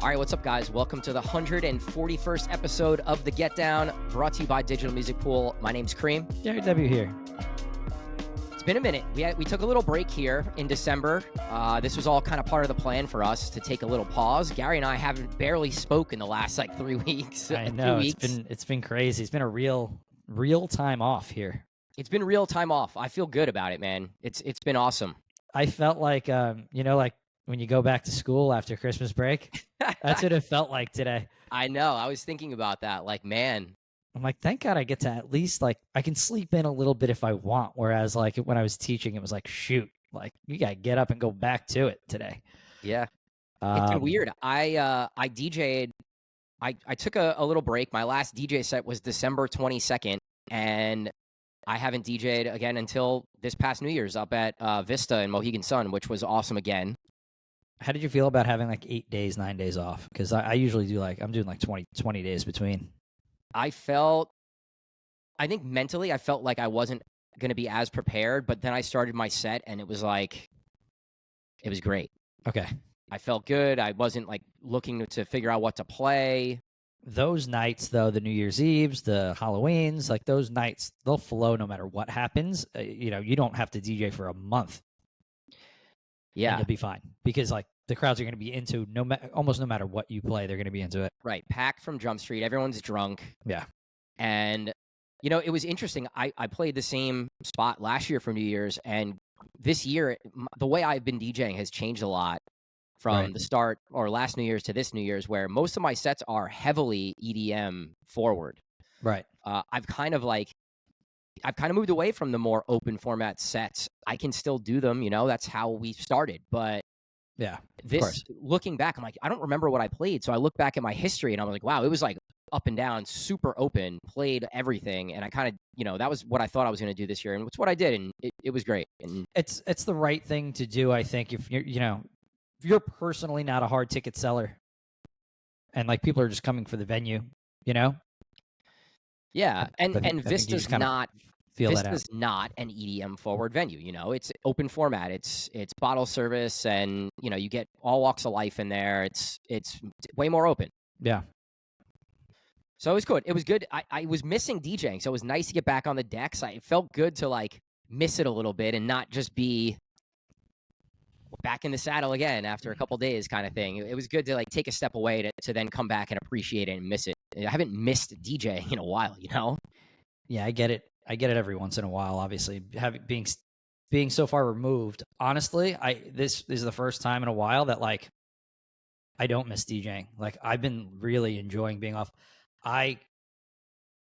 All right, what's up, guys? Welcome to the 141st episode of the Get Down, brought to you by Digital Music Pool. My name's Cream. JW here. It's been a minute. We took a little break here in December. This was all kind of part of the plan for us to take a little pause. Gary and I haven't barely spoke in the last 3 weeks. I know, 2 weeks. it's been crazy. It's been a real time off here. It's been real time off. I feel good about it, man. It's been awesome. I felt like like when you go back to school after Christmas break. That's what it felt like today. I know. I was thinking about that. Man. I'm like, thank God I get to at least I can sleep in a little bit if I want. Whereas when I was teaching, it was shoot, you gotta get up and go back to it today. Yeah. It's been weird. I DJ'd. I took a little break. My last DJ set was December 22nd, and I haven't DJ'd again until this past New Year's up at Vista in Mohegan Sun, which was awesome again. How did you feel about having 8 days, 9 days off? Because I usually do I'm doing 20 days between. I think mentally I felt like I wasn't going to be as prepared, but then I started my set and it was great. Okay. I felt good. I wasn't looking to figure out what to play. Those nights, though, the New Year's Eves, the Halloweens, those nights, they'll flow no matter what happens. You don't have to DJ for a month. Yeah. And you'll be fine because the crowds are going to be into almost no matter what you play, they're going to be into it. Right. Packed from Jump Street. Everyone's drunk. Yeah. And, it was interesting. I played the same spot last year for New Year's, and this year, the way I've been DJing has changed a lot from the start or last New Year's to this New Year's, where most of my sets are heavily EDM forward. Right. I've kind of moved away from the more open format sets. I can still do them, that's how we started. But yeah, looking back, I'm I don't remember what I played. So I look back at my history and I was like, wow, it was up and down, super open, played everything. And I kind of, that was what I thought I was going to do this year. And it's what I did. And it was great. And it's the right thing to do, I think, if you're personally not a hard ticket seller and people are just coming for the venue, Yeah. And Vista's not Vista's not an EDM forward venue. It's open format. It's bottle service, and you get all walks of life in there. It's way more open. Yeah. So it was good. It was good. I was missing DJing, so it was nice to get back on the decks. It felt good to miss it a little bit and not just be back in the saddle again after a couple days kind of thing. It was good to take a step away to then come back and appreciate it and miss it. I haven't missed DJing in a while, Yeah, I get it. I get it every once in a while, obviously. Being so far removed, honestly, this is the first time in a while that I don't miss DJing. I've been really enjoying being off. I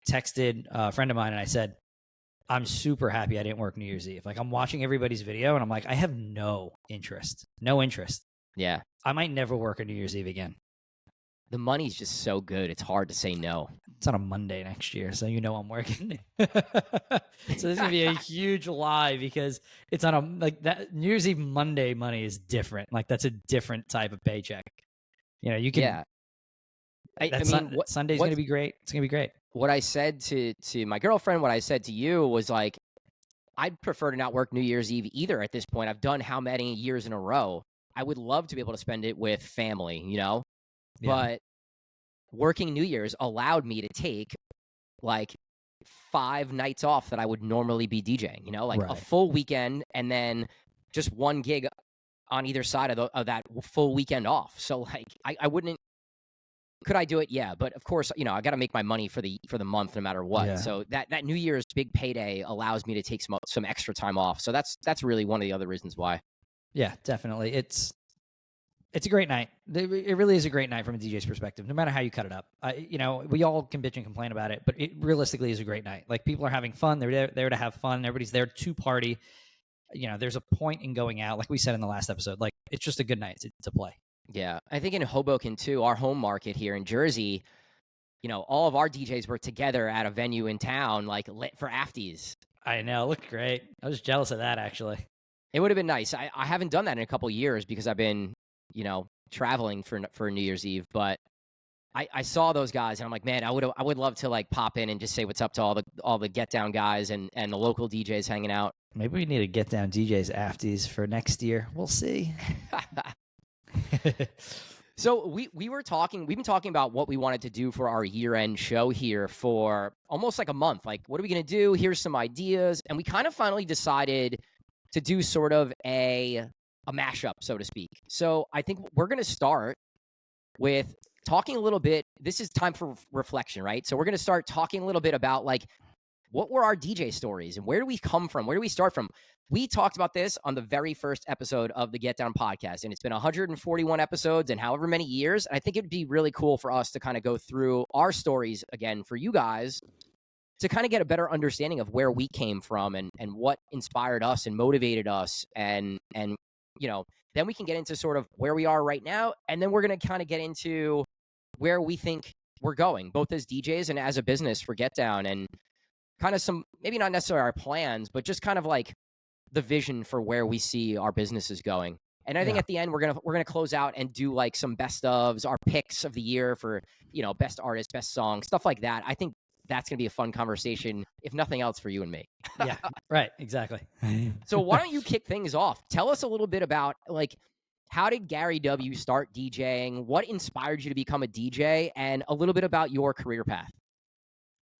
texted a friend of mine and I said, I'm super happy I didn't work New Year's Eve. I'm watching everybody's video and I'm I have no interest. Yeah. I might never work a New Year's Eve again. The money's just so good. It's hard to say no. It's on a Monday next year, so I'm working. So this is gonna be a huge lie because it's on a that New Year's Eve Monday money is different. That's a different type of paycheck. You can. Yeah. Sunday's gonna be great. It's gonna be great. What I said to my girlfriend, what I said to you was I'd prefer to not work New Year's Eve either at this point. I've done how many years in a row? I would love to be able to spend it with family, Yeah. But working New Year's allowed me to take 5 nights off that I would normally be DJing, a full weekend and then just one gig on either side of that full weekend off. So I wouldn't. Could I do it? Yeah, but of course, I got to make my money for the month no matter what. Yeah. So that New Year's big payday allows me to take some extra time off. So that's really one of the other reasons why. Yeah, definitely. It's a great night. It really is a great night from a DJ's perspective, no matter how you cut it up. We all can bitch and complain about it, but it realistically is a great night. People are having fun. They're there to have fun. Everybody's there to party. There's a point in going out, like we said in the last episode. It's just a good night to play. Yeah, I think in Hoboken too, our home market here in Jersey, all of our DJs were together at a venue in town, lit for afties. I know, it looked great. I was jealous of that actually. It would have been nice. I haven't done that in a couple of years because I've been traveling for New Year's Eve, but I saw those guys and I'm man, I would love to pop in and just say what's up to all the Get Down guys and the local DJs hanging out. Maybe we need to Get Down DJs afties for next year. We'll see. So we've been talking about what we wanted to do for our year-end show here for almost like a month. Like, what are we going to do? Here's some ideas. And we kind of finally decided to do sort of a mashup, so to speak. So I think we're going to start with talking a little bit. This is time for reflection, right? So we're going to start talking a little bit about like, what were our DJ stories and where do we come from? Where do we start from? We talked about this on the very first episode of the Get Down podcast, and it's been 141 episodes and however many years. I think it'd be really cool for us to kind of go through our stories again for you guys to kind of get a better understanding of where we came from and what inspired us and motivated us. And you know, then we can get into sort of where we are right now. And then we're going to kind of get into where we think we're going, both as DJs and as a business for Get Down, and kind of some, maybe not necessarily our plans, but just kind of like the vision for where we see our businesses going. And I think at the end, we're gonna close out and do like some best ofs, our picks of the year for, you know, best artist, best song, stuff like that. I think that's gonna be a fun conversation, if nothing else, for you and me. Yeah, right, exactly. So why don't you kick things off? Tell us a little bit about like, how did Gary W start DJing? What inspired you to become a DJ? And a little bit about your career path.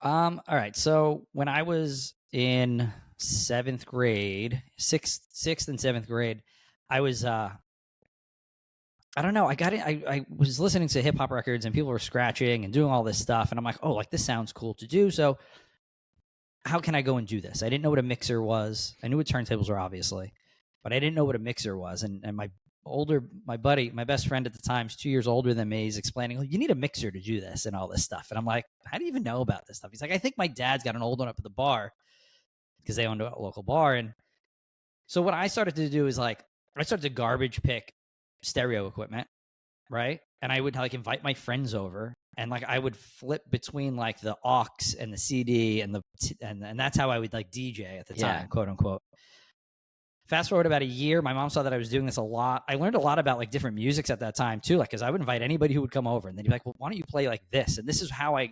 All right. So when I was in seventh grade, sixth and seventh grade, I was I don't know. I was listening to hip hop records and people were scratching and doing all this stuff, and I'm like, oh, like this sounds cool to do. So how can I go and do this? I didn't know what a mixer was. I knew what turntables were, obviously, but I didn't know what a mixer was. And my buddy, my best friend at the time, is 2 years older than me. He's explaining, you need a mixer to do this and all this stuff. And I'm like, how do you even know about this stuff? He's like, I think my dad's got an old one up at the bar because they owned a local bar. And so what I started to do is like, I started to garbage pick stereo equipment, right? And I would like invite my friends over, and like I would flip between like the aux and the CD and and that's how I would like DJ at the time, quote unquote. Fast forward about a year, my mom saw that I was doing this a lot. I learned a lot about like different musics at that time too, like because I would invite anybody who would come over, and they'd be like, well, why don't you play like this? And this is how I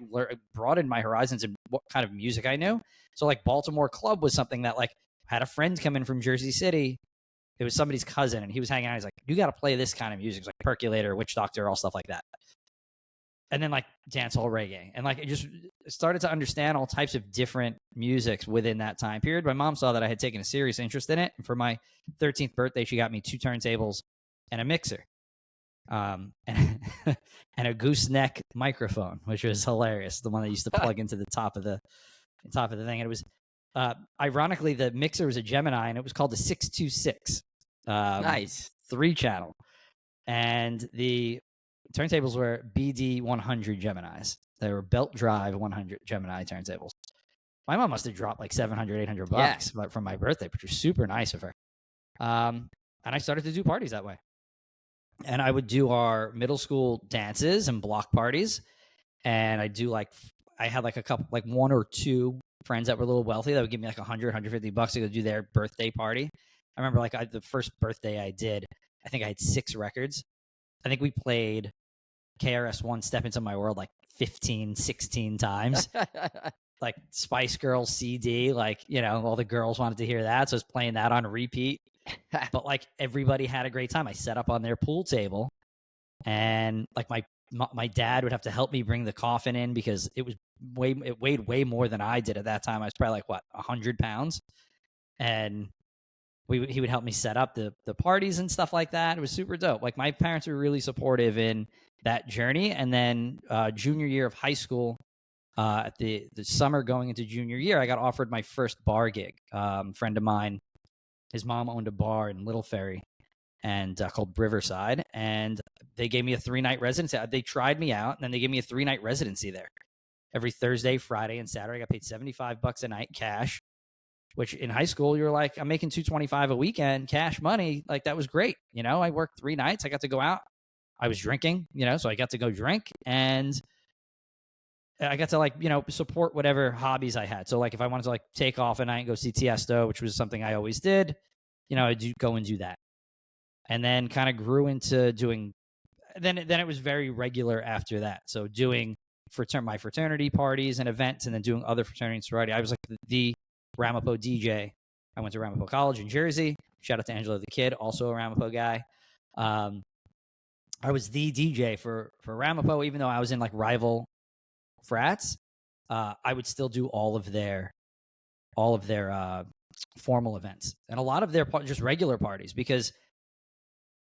broadened my horizons and what kind of music I knew. So like Baltimore Club was something that like had a friend come in from Jersey City. It was somebody's cousin, and he was hanging out. He's like, you got to play this kind of music. It's like Percolator, Witch Doctor, all stuff like that. And then like dancehall reggae. And like it just started to understand all types of different musics within that time period. My mom saw that I had taken a serious interest in it. And for my 13th birthday, she got me 2 turntables and a mixer. And a gooseneck microphone, which was hilarious. The one that used to plug into the top of the thing. And it was ironically, the mixer was a Gemini, and it was called the 626. Nice. 3-channel. And the turntables were BD 100 Geminis. They were belt drive 100 Gemini turntables. My mom must have dropped like $700, $800 from my birthday, which was super nice of her. And I started to do parties that way. And I would do our middle school dances and block parties. And I had like a couple, like 1 or 2 friends that were a little wealthy that would give me like $100, $150 to go do their birthday party. I remember like the first birthday I did, I think I had 6 records. I think we played KRS-One Step Into My World like 15, 16 times. Like Spice Girls CD, like, you know, all the girls wanted to hear that. So I was playing that on repeat. But like everybody had a great time. I set up on their pool table, and like my dad would have to help me bring the coffin in because it weighed way more than I did at that time. I was probably like 100 pounds. And he would help me set up the parties and stuff like that. It was super dope. Like my parents were really supportive in that journey. And then junior year of high school, at the summer going into junior year, I got offered my first bar gig. Friend of mine, his mom owned a bar in Little Ferry and called Riverside. And they gave me a 3-night residency. They tried me out, and then they gave me a 3-night residency there. Every Thursday, Friday, and Saturday, I got paid $75 a night cash. Which in high school, you're like, I'm making $225 a weekend, cash money. Like, that was great. You know, I worked 3 nights. I got to go out. I was drinking, you know, so I got to go drink. And I got to, like, you know, support whatever hobbies I had. So, like, if I wanted to, like, take off a night and go see Tiesto, which was something I always did, you know, I'd go and do that. And then kind of grew into doing, then it was very regular after that. So doing my fraternity parties and events, and then doing other fraternity and sorority. I was like the Ramapo DJ. I went to Ramapo College in Jersey. Shout out to Angelo the Kid, also a Ramapo guy. I was the DJ for Ramapo, even though I was in like rival frats. I would still do all of their formal events and a lot of their just regular parties, because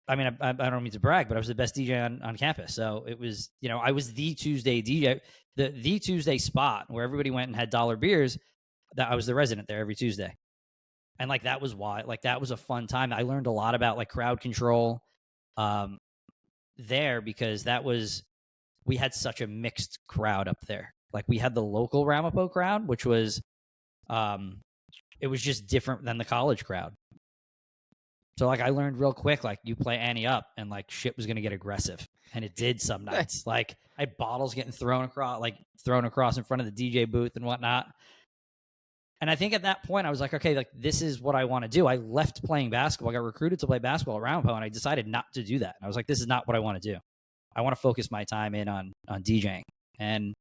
I mean, I don't mean to brag, but I was the best DJ on campus. So it was, you know, I was the Tuesday DJ, the Tuesday spot where everybody went and had dollar beers. That I was the resident there every Tuesday. And like, that was why, like, that was a fun time. I learned a lot about like crowd control there, because we had such a mixed crowd up there. Like, we had the local Ramapo crowd, which was, it was just different than the college crowd. So like, I learned real quick, like, you play Annie up and like shit was going to get aggressive. And it did some nights. Like, I had bottles getting thrown across in front of the DJ booth and whatnot. And I think at that point I was like, okay, like, this is what I want to do. I left playing basketball. I got recruited to play basketball at Ramapo, and I decided not to do that. And I was like, this is not what I want to do. I want to focus my time in on DJing. And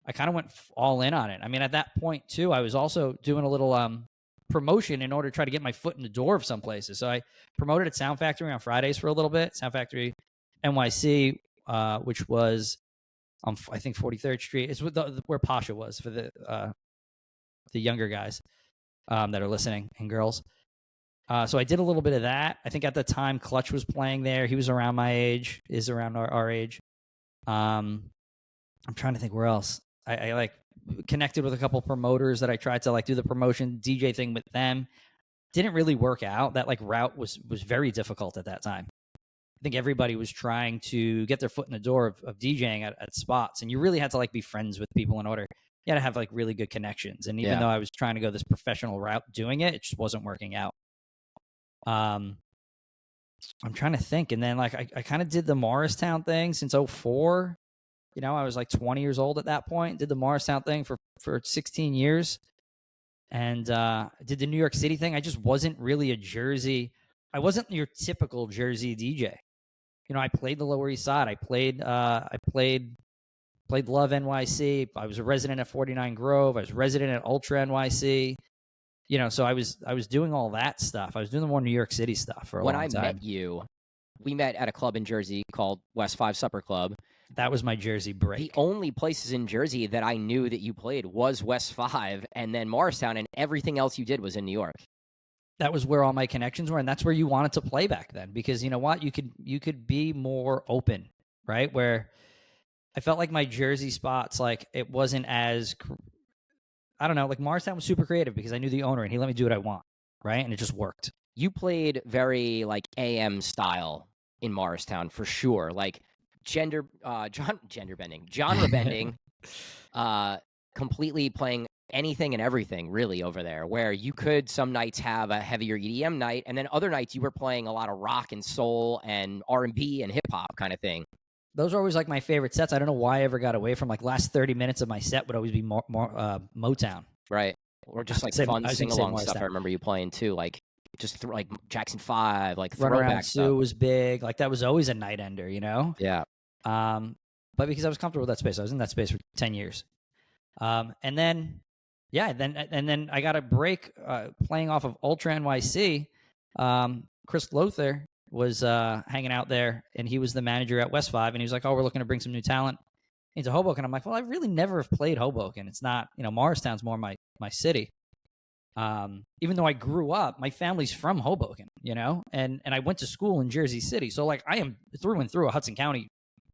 I kind of went all in on it. I mean, at that point too, I was also doing a little promotion in order to try to get my foot in the door of some places. So I promoted at Sound Factory on Fridays for a little bit, Sound Factory NYC, which was on, I think, 43rd Street. It's where Pasha was for the younger guys that are listening, and girls. So I did a little bit of that. I think at the time Clutch was playing there. He was around my age, is around our age. I'm trying to think where else. I like connected with a couple promoters that I tried to like do the promotion DJ thing with them. Didn't really work out. That like route was very difficult at that time. I think everybody was trying to get their foot in the door of DJing at spots, and you really had to like be friends with people in order. You had to have like really good connections. And even though I was trying to go this professional route doing it, it just wasn't working out. I'm trying to think. And then like, I kind of did the Morristown thing since 2004. You know, I was like 20 years old at that point. Did the Morristown thing for 16 years. And did the New York City thing. I just wasn't really a Jersey. I wasn't your typical Jersey DJ. You know, I played the Lower East Side. I played Love NYC. I was a resident at 49 Grove. I was resident at Ultra NYC. You know, so I was doing all that stuff. I was doing the more New York City stuff for a long time. When I met you, we met at a club in Jersey called West 5 Supper Club. That was my Jersey break. The only places in Jersey that I knew that you played was West 5 and then Morristown, and everything else you did was in New York. That was where all my connections were, and that's where you wanted to play back then, because you know what? You could be more open, right? Where I felt like my Jersey spots, like, it wasn't as, I don't know, like Morristown was super creative because I knew the owner and he let me do what I want, right? And it just worked. You played very like AM style in Morristown for sure, like genre bending, completely playing anything and everything really over there, where you could some nights have a heavier EDM night, and then other nights you were playing a lot of rock and soul and R&B and hip hop kind of thing. Those are always like my favorite sets. I don't know why I ever got away from like last 30 minutes of my set would always be more Motown. Right. Or just like fun sing-along stuff. I remember you playing too, like just like Jackson 5, like throwback stuff. Sue was big. Like that was always a night ender, you know? Yeah. But because I was comfortable with that space, I was in that space for 10 years. And then I got a break playing off of Ultra NYC. Chris Lothar was hanging out there, and he was the manager at West 5, and he was like, oh, we're looking to bring some new talent into Hoboken. I'm like, well, I really never have played Hoboken. It's not, you know, Morristown's more my city. Even though I grew up, my family's from Hoboken, you know, and I went to school in Jersey City. So like I am through and through a Hudson County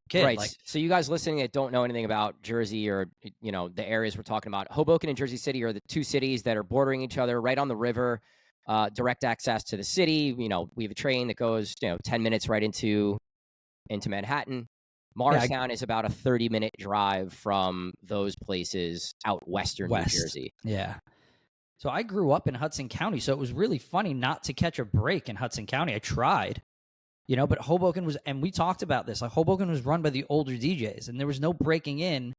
kid. Right. Like, so you guys listening that don't know anything about Jersey or, you know, the areas we're talking about, Hoboken and Jersey City are the two cities that are bordering each other right on the river, direct access to the city. You know, we have a train that goes, 10 minutes right into Manhattan. Morristown is about a 30-minute drive from those places out western New Jersey. Yeah. So I grew up in Hudson County, so it was really funny not to catch a break in Hudson County. I tried, you know, but Hoboken was, and we talked about this, like Hoboken was run by the older DJs, and there was no breaking in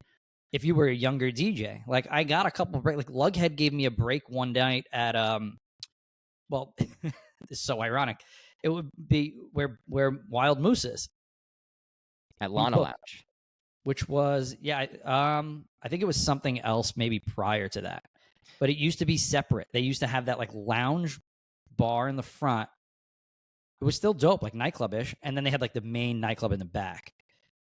if you were a younger DJ. Like I got a couple of breaks, like Lughead gave me a break one night at, well, this is so ironic. It would be where Wild Moose is. At Lana Lounge. Which was, I think it was something else maybe prior to that. But it used to be separate. They used to have that like lounge bar in the front it was still dope, like nightclub-ish. And then they had like the main nightclub in the back.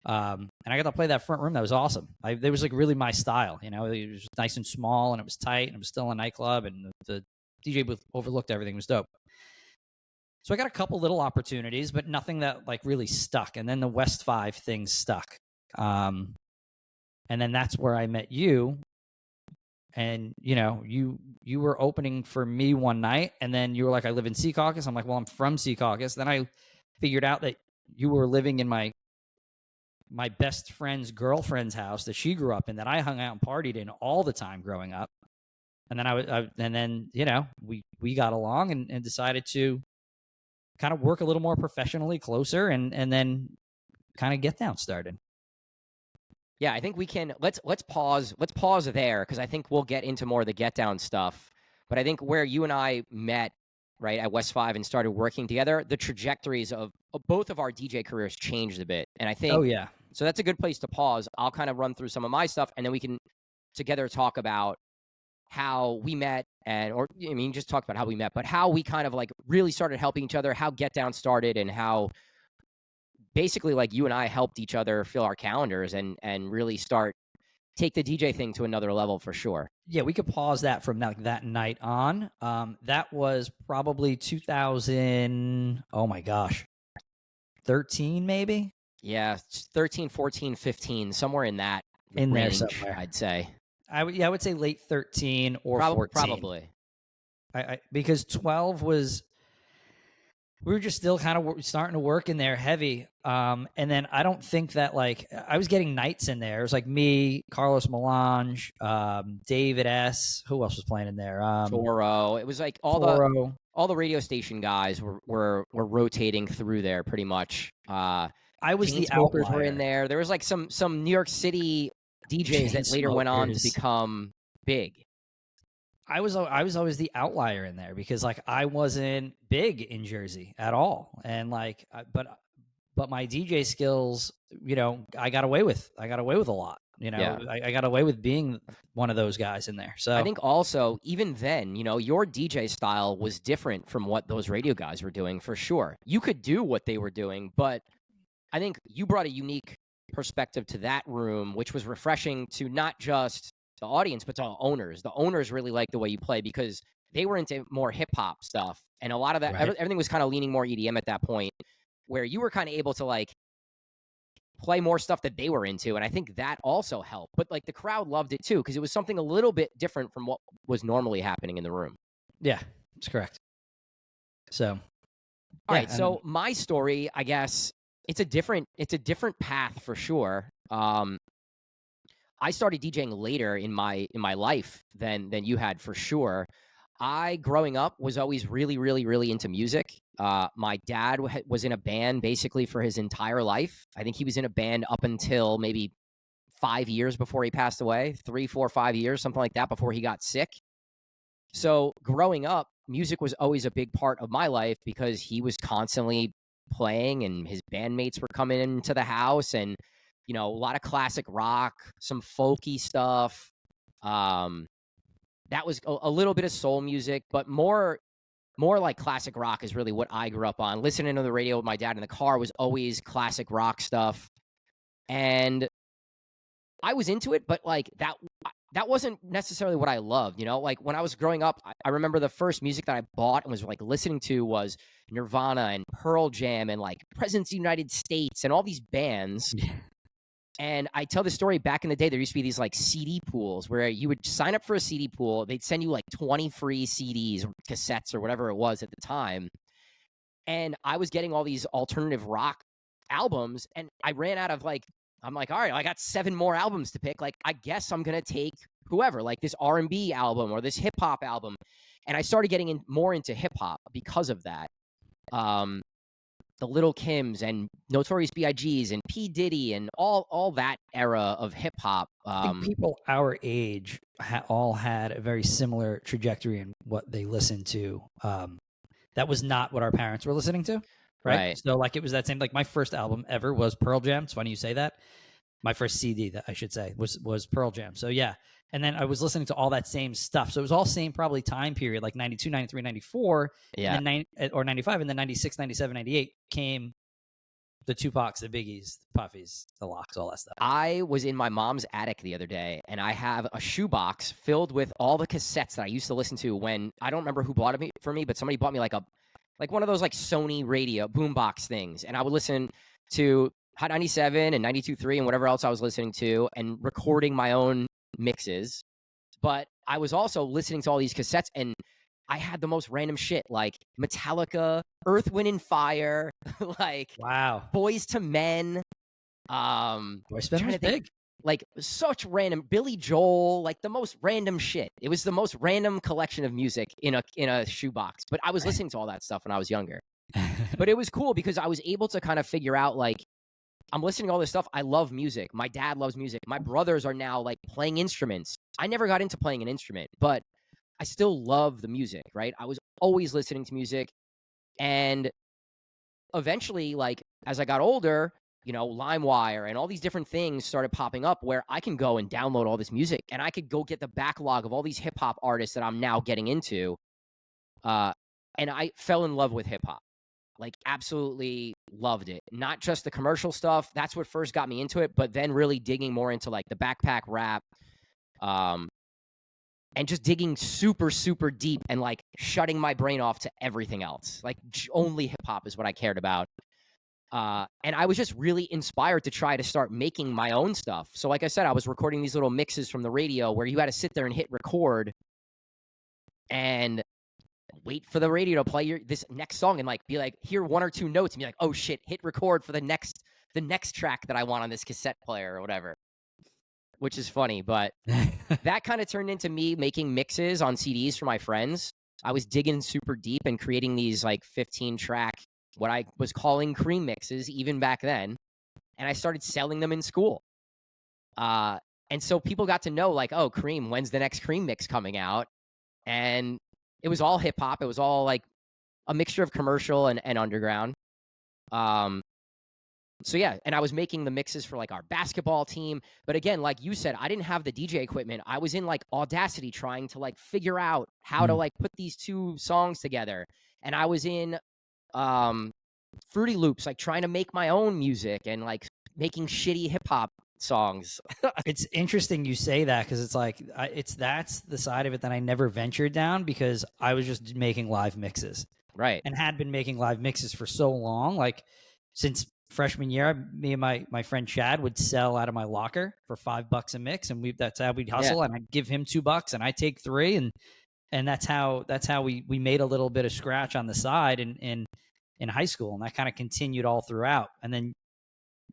And I got to play that front room. That was awesome. It was like really my style, you know. It was nice and small, and it was tight, and it was still a nightclub, and the DJ booth overlooked everything. It was dope. So I got a couple little opportunities, but nothing that like really stuck. And then the West 5 thing stuck. And then that's where I met you. And, you know, you were opening for me one night, and then you were like, I live in Secaucus. I'm like, well, I'm from Secaucus. Then I figured out that you were living in my best friend's girlfriend's house that she grew up in, that I hung out and partied in all the time growing up. And then you know, we got along and decided to kind of work a little more professionally closer, and then kind of Get Down started. Yeah, I think we can let's pause there, because I think we'll get into more of the Get Down stuff. But I think where you and I met, right, at West 5 and started working together, the trajectories of both of our DJ careers changed a bit. And I think, oh yeah, so that's a good place to pause. I'll kind of run through some of my stuff, and then we can together talk about how we met, just talk about how we met, but how we kind of like really started helping each other, how Get Down started, and how basically like you and I helped each other fill our calendars and really take the DJ thing to another level for sure. Yeah, we could pause that from that night on. That was probably 2000, oh my gosh, 13 maybe? Yeah, 13, 14, 15, somewhere in that range, there somewhere, I'd say. I would say late 13 or 14. Probably. Because 12 was, we were just still kind of starting to work in there heavy. And then I don't think that, like, I was getting nights in there. It was like me, Carlos Melange, David S. Who else was playing in there? Toro. It was like all the radio station guys were rotating through there pretty much. I was the outlier. Were in there. There was like some New York City DJs that later went on to become big. I was always the outlier in there, because like I wasn't big in Jersey at all, and like but my DJ skills, you know, I got away with a lot. You know, yeah. I got away with being one of those guys in there. So I think also, even then, you know, your DJ style was different from what those radio guys were doing for sure. You could do what they were doing, but I think you brought a unique perspective to that room, which was refreshing to not just the audience, but to all owners. The owners really liked the way you play, because they were into more hip hop stuff, and a lot of that, right. Everything was kind of leaning more EDM at that point, where you were kind of able to like play more stuff that they were into, and I think that also helped. But like the crowd loved it too, because it was something a little bit different from what was normally happening in the room. Yeah, that's correct. So, all right. So my story, I guess, it's a different path for sure. I started DJing later in my life than you had for sure. I, growing up, was always really, really, really into music. My dad was in a band basically for his entire life. I think he was in a band up until maybe 5 years before he passed away, 3, 4, 5 years, something like that, before he got sick. So growing up, music was always a big part of my life, because he was constantly playing and his bandmates were coming into the house, and you know, a lot of classic rock, some folky stuff. That was a little bit of soul music, but more like classic rock is really what I grew up on. Listening to the radio with my dad in the car was always classic rock stuff. And I was into it, but like that wasn't necessarily what I loved, you know? Like when I was growing up, I remember the first music that I bought and was like listening to was Nirvana and Pearl Jam and like Presidents of the United States and all these bands. Yeah. And I tell the story, back in the day, there used to be these like CD pools where you would sign up for a CD pool. They'd send you like 20 free CDs or cassettes or whatever it was at the time. And I was getting all these alternative rock albums, and I ran out of I'm like, all right, I got 7 more albums to pick. Like, I guess I'm going to take whoever, like this R&B album or this hip hop album. And I started getting more into hip hop because of that. The Little Kims and Notorious B.I.G.'s and P. Diddy and all that era of hip hop. I think people our age all had a very similar trajectory in what they listened to. That was not what our parents were listening to, right? So like it was that same. Like my first album ever was Pearl Jam. It's funny you say that. My first CD, that I should say, was Pearl Jam. So yeah, And then I was listening to all that same stuff. So it was all same probably time period, like 92, 93, 94, and then or 95, and then 96, 97, 98 came the Tupacs, the Biggies, the Puffies, the Locks, all that stuff. I was in my mom's attic the other day, and I have a shoebox filled with all the cassettes that I used to listen to when, I don't remember who bought it for me, but somebody bought me like one of those like Sony radio boombox things. And I would listen to Hot 97 and 92.3 and whatever else I was listening to and recording my own mixes. But I was also listening to all these cassettes, and I had the most random shit, like Metallica, Earth, Wind, and Fire, like wow, Boys to Men. Boys to Men was big. Like such random Billy Joel, like the most random shit. It was the most random collection of music in a shoebox. But I was listening to all that stuff when I was younger. But it was cool because I was able to kind of figure out, like, I'm listening to all this stuff. I love music. My dad loves music. My brothers are now like playing instruments. I never got into playing an instrument, but I still love the music, right? I was always listening to music. And eventually, like, as I got older, you know, LimeWire and all these different things started popping up where I can go and download all this music, and I could go get the backlog of all these hip hop artists that I'm now getting into. And I fell in love with hip hop, like absolutely loved it. Not just the commercial stuff. That's what first got me into it, but then really digging more into like the backpack rap, and just digging super, super deep and like shutting my brain off to everything else. Like only hip hop is what I cared about. And I was just really inspired to try to start making my own stuff. So like I said, I was recording these little mixes from the radio where you had to sit there and hit record and wait for the radio to play this next song and like be like, hear one or two notes and be like, oh shit, hit record for the next track that I want on this cassette player or whatever. Which is funny, but that kind of turned into me making mixes on CDs for my friends. I was digging super deep and creating these like 15-track, what I was calling cream mixes even back then. And I started selling them in school. And so people got to know like, oh, Cream, when's the next Cream mix coming out? And it was all hip hop. It was all like a mixture of commercial and underground. So yeah, and I was making the mixes for like our basketball team. But again, like you said, I didn't have the DJ equipment. I was in like Audacity trying to like figure out how to like put these two songs together. And I was in Fruity Loops, like trying to make my own music and like making shitty hip hop songs. It's interesting you say that because it's like that's the side of it that I never ventured down because I was just making live mixes, right? And had been making live mixes for so long, like since freshman year. Me and my friend Chad would sell out of my locker for $5 a mix, and that's how we'd hustle. Yeah. And I'd give him $2, and I take 3, and that's how we made a little bit of scratch on the side in high school, and that kind of continued all throughout. And then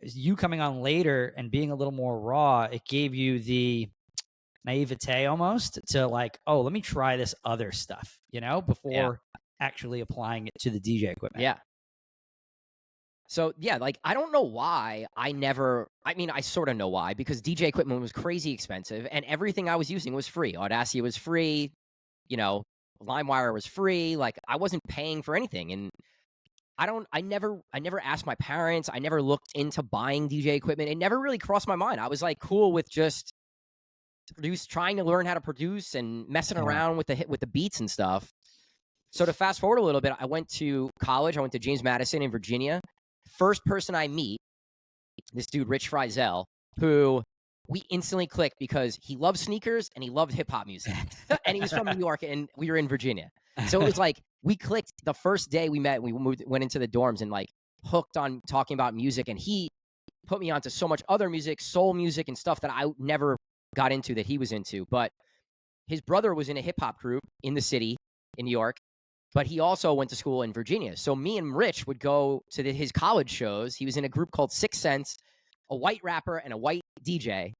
you coming on later and being a little more raw, it gave you the naivete almost to like, oh, let me try this other stuff, you know, before actually applying it to the DJ equipment. Yeah. So, yeah, like, I don't know why I sort of know why, because DJ equipment was crazy expensive, and everything I was using was free. Audacity was free, you know, LimeWire was free. Like, I wasn't paying for anything, and I never asked my parents. I never looked into buying DJ equipment. It never really crossed my mind. I was, like, cool with just trying to learn how to produce and messing around with the beats and stuff. So, to fast forward a little bit, I went to college. I went to James Madison in Virginia. First person I meet, this dude, Rich Frizel, who we instantly clicked because he loved sneakers and he loved hip hop music. And he was from New York and we were in Virginia. So it was like we clicked the first day we met. We went into the dorms and like hooked on talking about music. And he put me onto so much other music, soul music and stuff that I never got into that he was into. But his brother was in a hip hop group in the city in New York. But he also went to school in Virginia. So me and Rich would go to his college shows. He was in a group called 6 Sense, a white rapper and a white DJ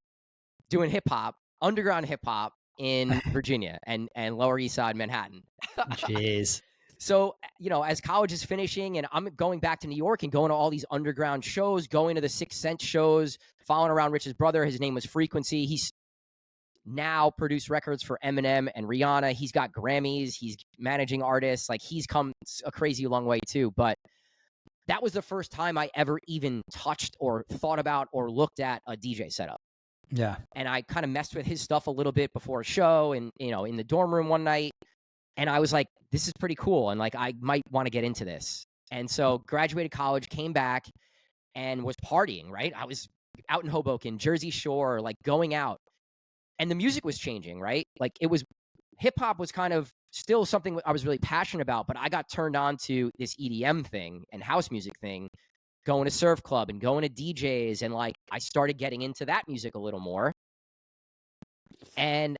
doing hip hop, underground hip hop in Virginia and Lower East Side Manhattan. Jeez. So, you know, as college is finishing and I'm going back to New York and going to all these underground shows, going to the 6 Sense shows, following around Rich's brother. His name was Frequency. He's now produced records for Eminem and Rihanna. He's got Grammys. He's managing artists. Like, he's come a crazy long way too. But that was the first time I ever even touched or thought about or looked at a DJ setup. Yeah. And I kind of messed with his stuff a little bit before a show and, in the dorm room one night. And I was like, this is pretty cool. And like, I might want to get into this. And so graduated college, came back and was partying, right? I was out in Hoboken, Jersey Shore, like going out. And the music was changing, right? Like hip hop was kind of still something I was really passionate about, but I got turned on to this EDM thing and house music thing, going to surf club and going to DJs. And like, I started getting into that music a little more. And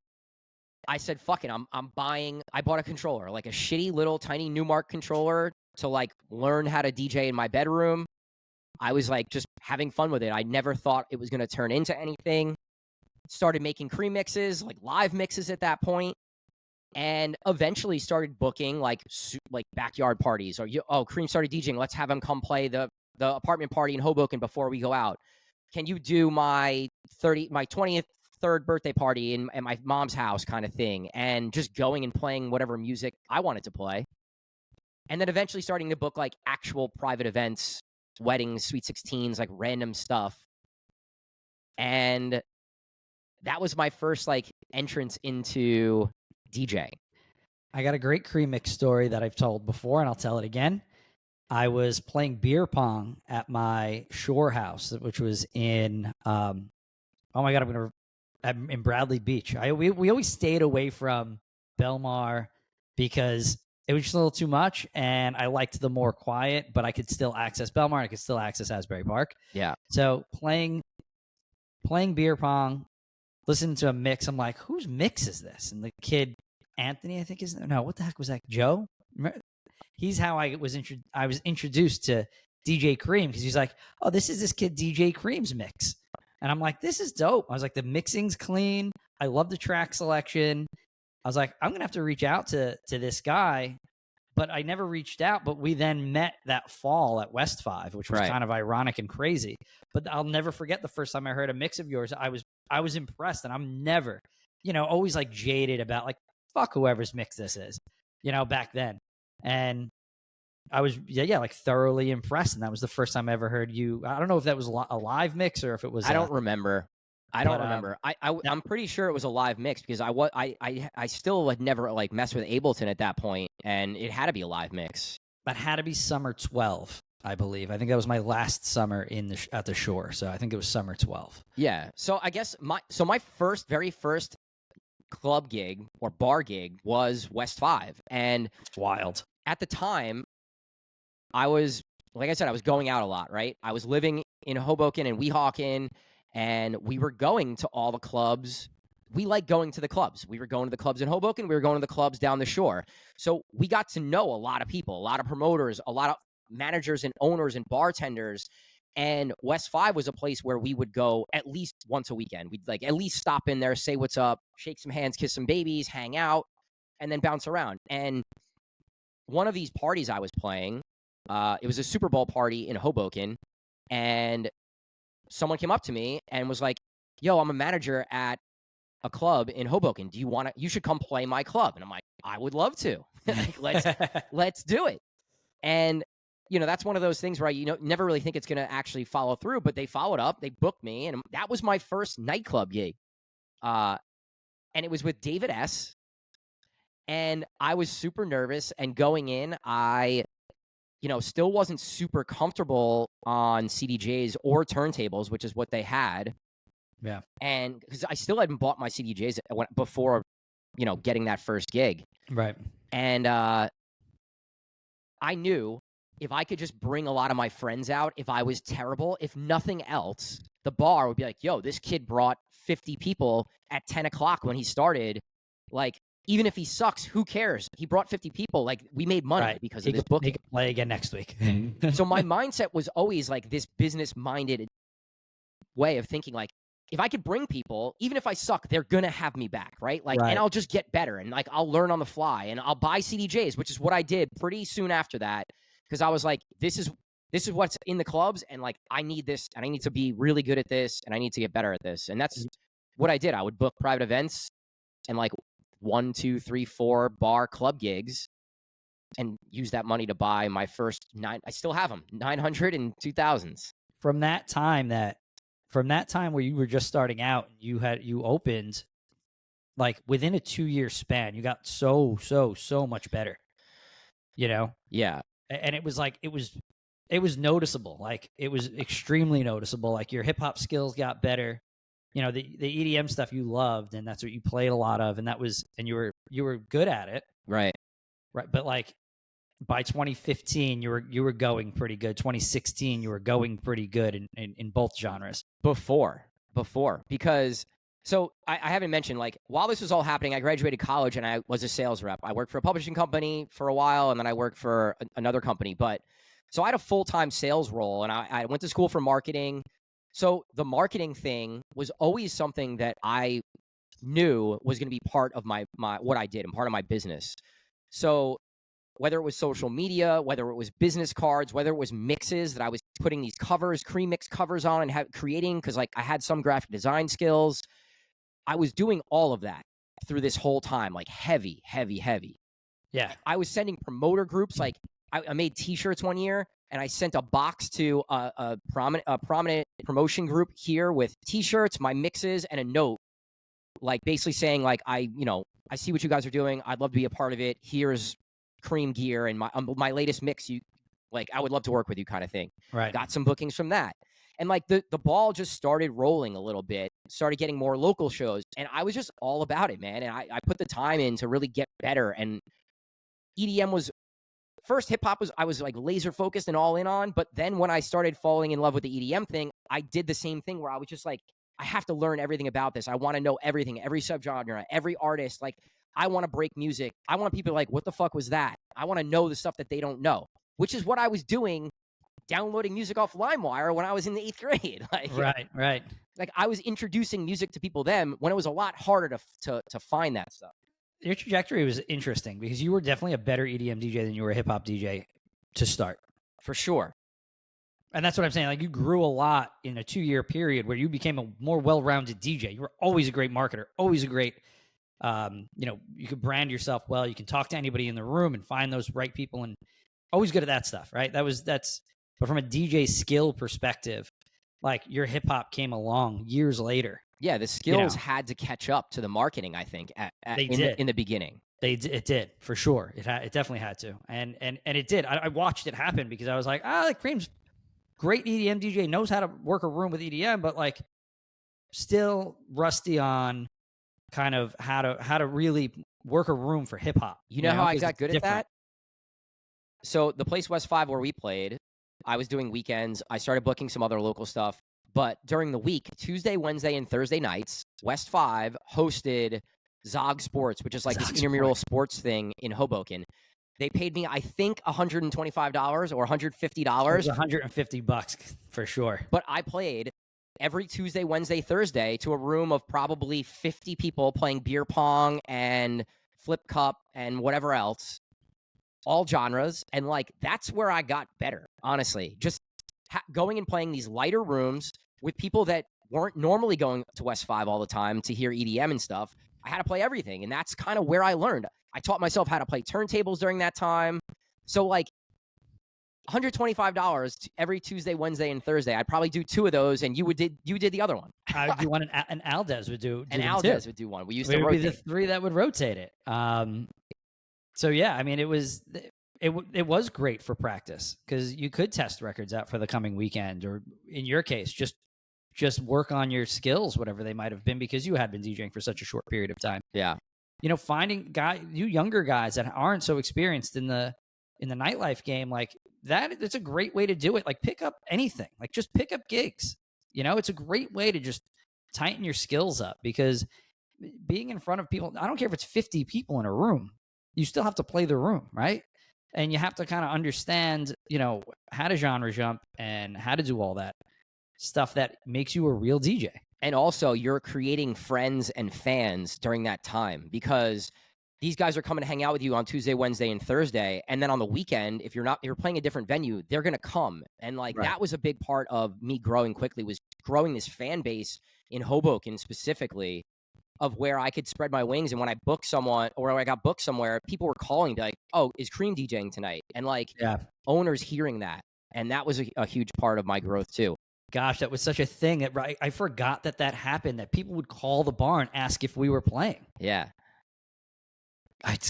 I said, fuck it, I bought a controller, like a shitty little tiny Newmark controller to like learn how to DJ in my bedroom. I was like just having fun with it. I never thought it was going to turn into anything. Started making Cream mixes, like live mixes at that point, and eventually started booking like backyard parties. Or Cream started DJing. Let's have him come play the apartment party in Hoboken before we go out. Can you do my 23rd birthday party at my mom's house kind of thing? And just going and playing whatever music I wanted to play. And then eventually starting to book like actual private events, weddings, sweet 16s, like random stuff. And that was my first like entrance into DJing. I got a great Cream mix story that I've told before, and I'll tell it again. I was playing beer pong at my shore house, which was in in Bradley Beach. We always stayed away from Belmar because it was just a little too much, and I liked the more quiet, but I could still access Belmar. I could still access Asbury Park. Yeah. So playing beer pong, listening to a mix. I'm like, whose mix is this? And the kid, Anthony, I think what the heck was that? Joe? He's how I was introduced to DJ Cream, because he's like, oh, this is this kid DJ Cream's mix. And I'm like, this is dope. I was like, the mixing's clean. I love the track selection. I was like, I'm going to have to reach out to this guy. But I never reached out. But we then met that fall at West 5, which was kind of ironic and crazy. But I'll never forget the first time I heard a mix of yours. I was impressed, and I'm never, always like jaded about like, fuck whoever's mix this is, back then. And I was, like thoroughly impressed. And that was the first time I ever heard you. I don't know if that was a live mix or if it was. I don't remember. I'm pretty sure it was a live mix, because I still had never like messed with Ableton at that point, and it had to be a live mix. That had to be summer 12, I believe. I think that was my last summer at the shore, so I think it was summer 12. Yeah. So I guess my very first club gig or bar gig was West 5, and wild. At the time, I was, like I said, I was going out a lot, right? I was living in Hoboken and Weehawken, and we were going to all the clubs. We like going to the clubs. We were going to the clubs in Hoboken. We were going to the clubs down the shore. So we got to know a lot of people, a lot of promoters, a lot of managers and owners and bartenders. And West 5 was a place where we would go at least once a weekend. We'd like at least stop in there, say what's up, shake some hands, kiss some babies, hang out, and then bounce around. And one of these parties I was playing, it was a Super Bowl party in Hoboken, and someone came up to me and was like, yo, I'm a manager at a club in Hoboken. You should come play my club. And I'm like, I would love to. Let's do it. And, that's one of those things where I, never really think it's going to actually follow through, but they followed up, they booked me, and that was my first nightclub gig. And it was with David S. And I was super nervous, and going in, I still wasn't super comfortable on CDJs or turntables, which is what they had. Yeah. And because I still hadn't bought my CDJs before, getting that first gig. Right. And I knew if I could just bring a lot of my friends out, if I was terrible, if nothing else, the bar would be like, yo, this kid brought 50 people at 10 o'clock when he started. Like, even if he sucks, who cares? He brought 50 people. Like, we made money because of this book. He can play again next week. So my mindset was always like this business-minded way of thinking, like, if I could bring people, even if I suck, they're going to have me back, right? Like, and I'll just get better, and like, I'll learn on the fly, and I'll buy CDJs, which is what I did pretty soon after that, because I was like, this is what's in the clubs, and like, I need this, and I need to be really good at this, and I need to get better at this. And that's what I did. I would book private events and like 1, 2, 3, 4 bar club gigs, and use that money to buy my first I still have them, 900 and 2000s. From that time that from that time where you were just starting out, you opened like within a 2-year span, you got so much better, you know? Yeah. And it was like, it was noticeable. Like it was extremely noticeable. Like your hip hop skills got better, you know, the EDM stuff you loved, and that's what you played a lot of. And you were good at it. Right. Right. But like by 2015, you were going pretty good. 2016, you were going pretty good in both genres. Before, because so I haven't mentioned, like, while this was all happening, I graduated college and I was a sales rep. I worked for a publishing company for a while, and then I worked for another company. But so I had a full-time sales role, and I went to school for marketing. So the marketing thing was always something that I knew was going to be part of my what I did and part of my business. So whether it was social media, whether it was business cards, whether it was mixes that I was putting these covers, cream mix covers on and creating, because like I had some graphic design skills. I was doing all of that through this whole time, like heavy. Yeah. I was sending promoter groups. Like I made T-shirts one year, and I sent a box to a prominent promotion group here with T-shirts, my mixes, and a note, like basically saying like, I see what you guys are doing. I'd love to be a part of it. Here's Cream gear and my latest mix. I would love to work with you, kind of thing. Right. Got some bookings from that. And like the ball just started rolling a little bit, started getting more local shows. And I was just all about it, man. And I put the time in to really get better. And EDM was first, hip hop I was like laser focused and all in on. But then when I started falling in love with the EDM thing, I did the same thing where I was just like, I have to learn everything about this. I want to know everything, every subgenre, every artist. Like, I want to break music. I want people like, what the fuck was that? I want to know the stuff that they don't know, which is what I was doing, downloading music off LimeWire when I was in the 8th grade. Like, right. Like I was introducing music to people then when it was a lot harder to find that stuff. Your trajectory was interesting because you were definitely a better EDM DJ than you were a hip hop DJ to start. For sure. And that's what I'm saying. Like, you grew a lot in a 2-year period where you became a more well-rounded DJ. You were always a great marketer, always a great, you could brand yourself well. You can talk to anybody in the room and find those right people, and always good at that stuff, right? But from a DJ skill perspective, like, your hip hop came along years later. Yeah, the skills had to catch up to the marketing, I think, in the beginning. It did, for sure. It definitely had to. And it did. I watched it happen because I was like, Cream's great EDM DJ, knows how to work a room with EDM, but like still rusty on kind of how to really work a room for hip hop. You know how I got good at that? So the place West 5 where we played, I was doing weekends. I started booking some other local stuff. But during the week, Tuesday, Wednesday, and Thursday nights, West 5 hosted Zog Sports, which is like this intramural sports thing in Hoboken. They paid me, I think, $125 or $150. $150 for sure. But I played every Tuesday, Wednesday, Thursday to a room of probably 50 people playing beer pong and flip cup and whatever else, all genres. And like, that's where I got better, honestly. Just going and playing these lighter rooms with people that weren't normally going to West 5 all the time to hear EDM and stuff. I had to play everything. And that's kind of where I learned. I taught myself how to play turntables during that time. So like $125 every Tuesday, Wednesday, and Thursday. I'd probably do 2 of those, and you did the other one. I would do one, and Aldez would do. And Aldez would do one. We used to rotate. Would be the 3 that would rotate it. So yeah, I mean, it was great for practice because you could test records out for the coming weekend, or in your case, just work on your skills, whatever they might have been, because you had been DJing for such a short period of time. Yeah. Finding you younger guys that aren't so experienced in the nightlife game, like that, it's a great way to do it. Like, pick up anything, like just pick up gigs. It's a great way to just tighten your skills up, because being in front of people, I don't care if it's 50 people in a room, you still have to play the room, right? And you have to kind of understand, how to genre jump and how to do all that stuff that makes you a real DJ. And also, you're creating friends and fans during that time, because these guys are coming to hang out with you on Tuesday, Wednesday, and Thursday. And then on the weekend, if you're playing a different venue, they're going to come. And like, That was a big part of me growing quickly, was growing this fan base in Hoboken specifically, of where I could spread my wings. And when I booked someone, or I got booked somewhere, people were calling to like, oh, is Cream DJing tonight? And like, owners hearing that. And that was a huge part of my growth too. gosh, that was such a thing. I forgot that happened, that people would call the bar and ask if we were playing. Yeah.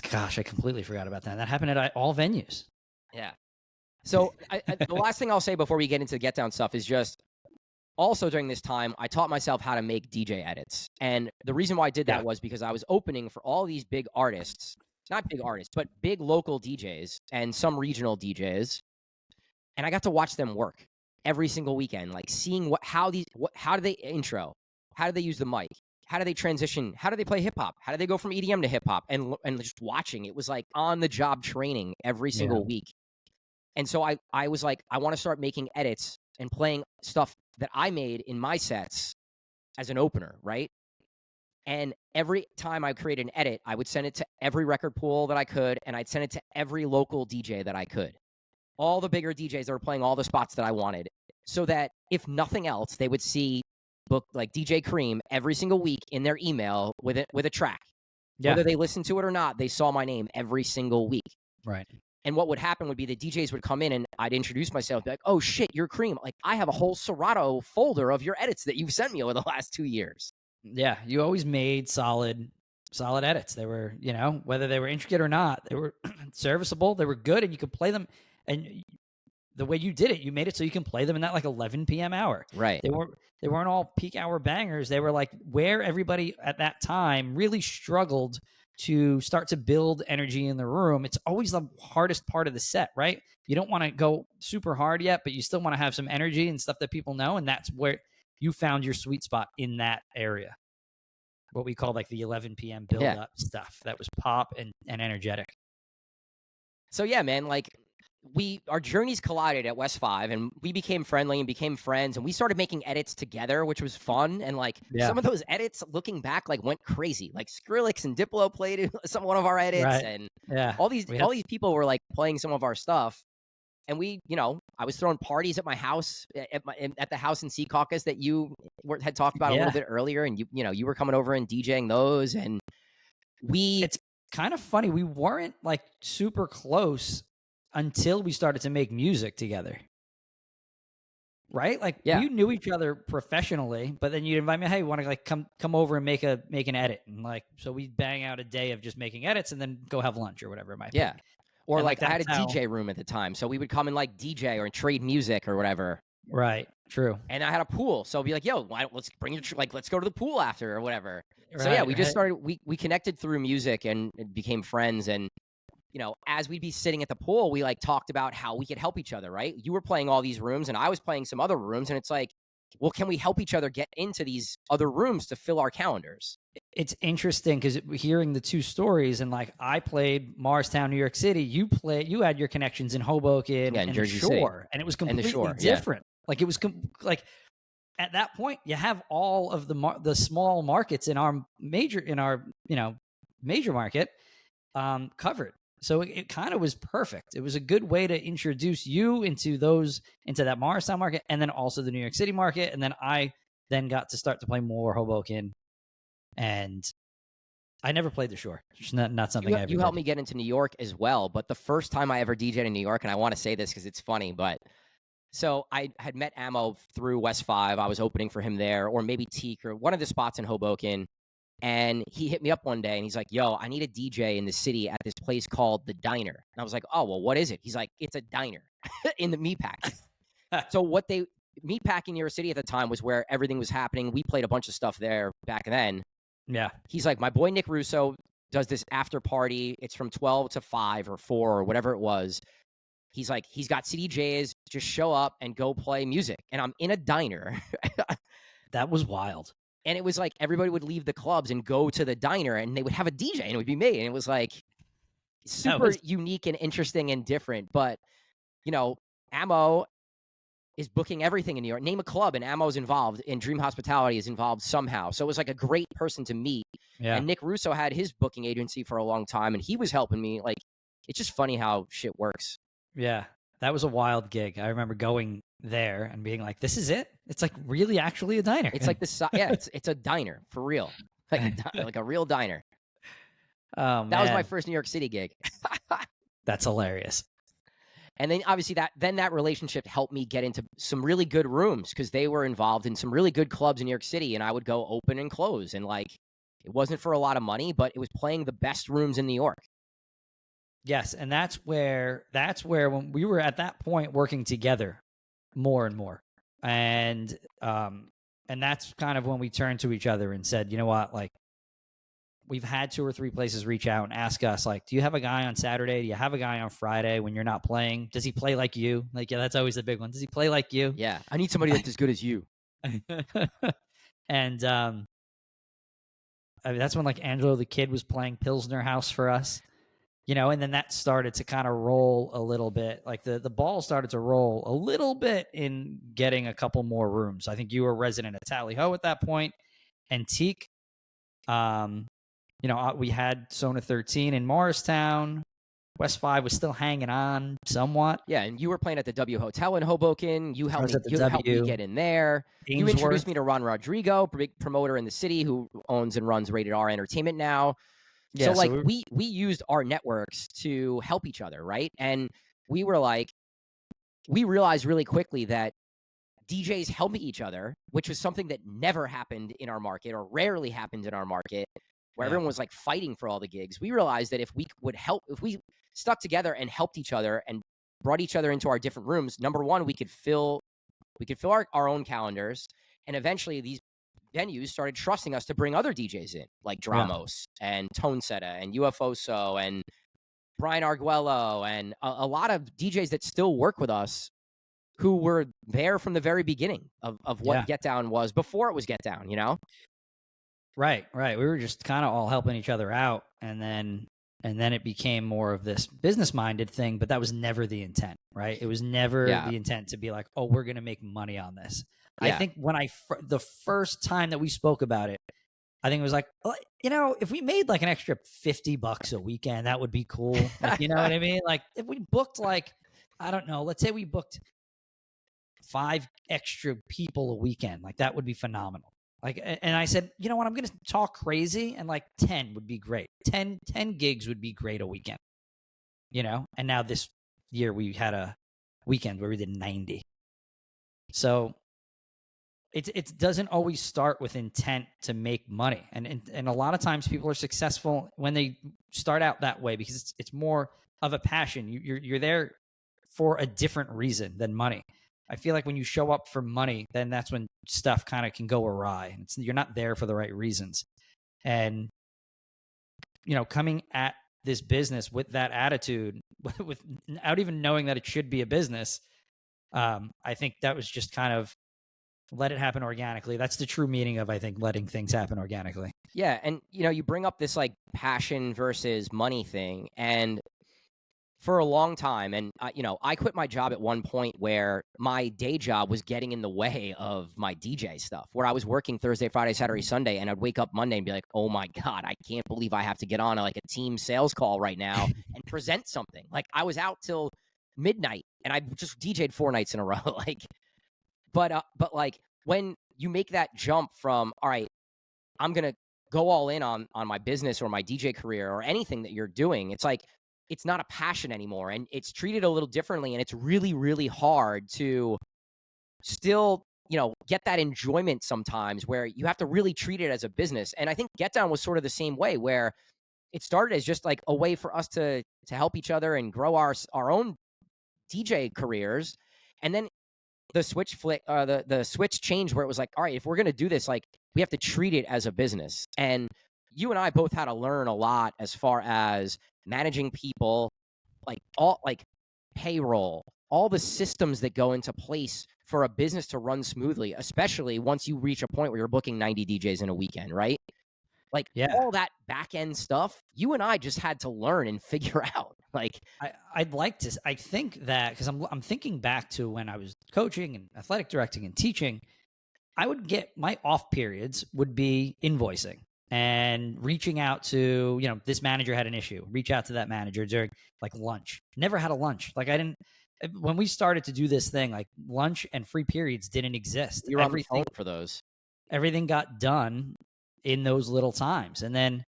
Gosh, I completely forgot about that. That happened at all venues. Yeah. So the last thing I'll say before we get into the Get Down stuff is just, also during this time, I taught myself how to make DJ edits. And the reason why I did that was because I was opening for all these big artists, not big artists, but big local DJs and some regional DJs. And I got to watch them work every single weekend, like seeing how do they intro? How do they use the mic? How do they transition? How do they play hip hop? How do they go from EDM to hip hop? And just watching, it was like on the job training every single week. And so I was like, I want to start making edits and playing stuff that I made in my sets as an opener, right? And every time I create an edit, I would send it to every record pool that I could, and I'd send it to every local DJ that I could. All the bigger DJs that were playing all the spots that I wanted, so that if nothing else, they would see like DJ Cream every single week in their email with a track. Yeah. Whether they listened to it or not, they saw my name every single week. Right. And what would happen would be the DJs would come in and I'd introduce myself, be like, oh shit, you're Cream. Like, I have a whole Serato folder of your edits that you've sent me over the last 2 years. Yeah, you always made solid edits. They were, whether they were intricate or not, they were serviceable, they were good, and you could play them. And the way you did it, you made it so you can play them in that like 11 p.m. hour. Right. They weren't all peak hour bangers. They were like where everybody at that time really struggled to start to build energy in the room. It's always the hardest part of the set, right? You don't want to go super hard yet, but you still want to have some energy and stuff that people know. And that's where you found your sweet spot in that area. What we call like the 11 p.m. build up stuff that was pop and energetic. So yeah, man, like our journeys collided at West 5 and we became friendly and became friends, and we started making edits together, which was fun. And like some of those edits looking back, like went crazy. Like Skrillex and Diplo played one of our edits, and all these people were like playing some of our stuff. And we, I was throwing parties at my house, at the house in Sea Caucus that you had talked about a little bit earlier. And you were coming over and DJing those. And it's kind of funny. We weren't like super close until we started to make music together. Right? Like we knew each other professionally, but then you'd invite me, hey, want to like come over and make an edit. And like, so we'd bang out a day of just making edits and then go have lunch or whatever it might be. Or like I had a DJ room at the time, so we would come and like DJ or trade music or whatever. Right. True. And I had a pool, so I'd be like, "Yo, let's bring your let's go to the pool after or whatever." Right, so yeah, we just started. We connected through music and became friends. And as we'd be sitting at the pool, we like talked about how we could help each other. Right? You were playing all these rooms, and I was playing some other rooms, and it's like, well, can we help each other get into these other rooms to fill our calendars? It's interesting because hearing the two stories, and like I played Morristown, New York City. You had your connections in Hoboken and Jersey the Shore, City. And it was completely different. Like it was like at that point, you have all of the small markets in our major market covered. So it kind of was perfect. It was a good way to introduce you into that Morristown market, and then also the New York City market. And then I got to start to play more Hoboken, and I never played the Shore. It's not something I ever You helped me get into New York as well. But the first time I ever DJed in New York, and I want to say this because it's funny, but so I had met Ammo through West 5. I was opening for him there, or maybe Teak, or one of the spots in Hoboken. And he hit me up one day and he's like, yo, I need a DJ in the city at this place called The Diner. And I was like, oh, well, what is it? He's like, it's a diner in the Meatpack. So Meatpack in New York City at the time was where everything was happening. We played a bunch of stuff there back then. Yeah. He's like, my boy Nick Russo does this after party. It's from 12 to 5 or 4 or whatever it was. He's like, he's got CDJs. Just show up and go play music. And I'm in a diner. That was wild. And it was like everybody would leave the clubs and go to the diner, and they would have a DJ, and it would be me. And it was like super unique and interesting and different. But, Ammo is booking everything in New York. Name a club, and Ammo's involved, and Dream Hospitality is involved somehow. So it was like a great person to meet. Yeah. And Nick Russo had his booking agency for a long time, and he was helping me. Like, it's just funny how shit works. Yeah, that was a wild gig. I remember going there and being like, this is it? It's like really actually a diner. It's like it's a diner for real. Like a real diner. Oh, that was my first New York City gig. That's hilarious. And then obviously that relationship helped me get into some really good rooms because they were involved in some really good clubs in New York City, and I would go open and close. And like, it wasn't for a lot of money, but it was playing the best rooms in New York. Yes, and that's where when we were at that point working together more and more. And that's kind of when we turned to each other and said, you know what, like, we've had 2 or 3 places reach out and ask us, like, do you have a guy on Saturday? Do you have a guy on Friday when you're not playing? Does he play like you? Like, yeah, that's always the big one. Does he play like you? Yeah. I need somebody that's as good as you. And I mean, that's when like Angelo the Kid was playing Pilsner House for us, you know, and then that started to kind of roll a little bit. Like the ball started to roll a little bit in getting a couple more rooms. I think you were resident at Tally Ho at that point. Antique. You know, we had Sona 13 in Morristown. West 5 was still hanging on somewhat. Yeah, and you were playing at the W Hotel in Hoboken. You helped me get in there. You introduced me to Ron Rodrigo, big promoter in the city who owns and runs Rated R Entertainment now. Yeah, so like we used our networks to help each other, right? And we were like, we realized really quickly that DJs helping each other, which was something that never happened in our market or rarely happened in our market, where everyone was like fighting for all the gigs. We realized that if we stuck together and helped each other and brought each other into our different rooms, number one, we could fill our own calendars. And eventually these venues started trusting us to bring other DJs in, like Dramos and Tonesetta and UFOso and Brian Arguello and a lot of DJs that still work with us who were there from the very beginning of what Get Down was before it was Get Down, you know? Right. We were just kind of all helping each other out, and then it became more of this business-minded thing, but that was never the intent, right? It was never the intent to be like, oh, we're going to make money on this. Yeah. I think when the first time that we spoke about it, I think it was like, you know, if we made like an extra $50 a weekend, that would be cool. Like, you know what I mean? Like if we booked like, I don't know, let's say we booked 5 extra people a weekend, like that would be phenomenal. Like, and I said, you know what, I'm going to talk crazy, and like 10 would be great. 10 gigs would be great a weekend, you know? And now this year we had a weekend where we did 90. So it doesn't always start with intent to make money. And a lot of times people are successful when they start out that way because it's more of a passion. You're there for a different reason than money. I feel like when you show up for money, then that's when stuff kind of can go awry. You're not there for the right reasons. And, you know, coming at this business with that attitude, without even knowing that it should be a business, I think that was just kind of let it happen organically. That's the true meaning of, I think, letting things happen organically. Yeah. And, you know, you bring up this like passion versus money thing. And for a long time, and you know, I quit my job at one point where my day job was getting in the way of my DJ stuff, where I was working Thursday, Friday, Saturday, Sunday, and I'd wake up Monday and be like, oh my God, I can't believe I have to get on like a team sales call right now and present something. Like I was out till midnight and I just DJ'd 4 nights in a row. Like, but like when you make that jump from, all right, I'm going to go all in on my business or my DJ career or anything that you're doing, it's like, it's not a passion anymore, and it's treated a little differently, and it's really, really hard to still, you know, get that enjoyment sometimes where you have to really treat it as a business. And I think Get Down was sort of the same way, where it started as just like a way for us to help each other and grow our own DJ careers. And then the switch changed where it was like, all right, if we're going to do this, like we have to treat it as a business. And you and I both had to learn a lot as far as managing people, like all like payroll, all the systems that go into place for a business to run smoothly, especially once you reach a point where you're booking 90 DJs in a weekend, right? Like all that back end stuff, you and I just had to learn and figure out. Like I think that because I'm thinking back to when I was coaching and athletic directing and teaching, I would get my off periods would be invoicing and reaching out to, you know, this manager had an issue, reach out to that manager during like lunch. Never had a lunch. Like when we started to do this thing, like lunch and free periods didn't exist. You're on the phone for those. Everything got done in those little times. And then,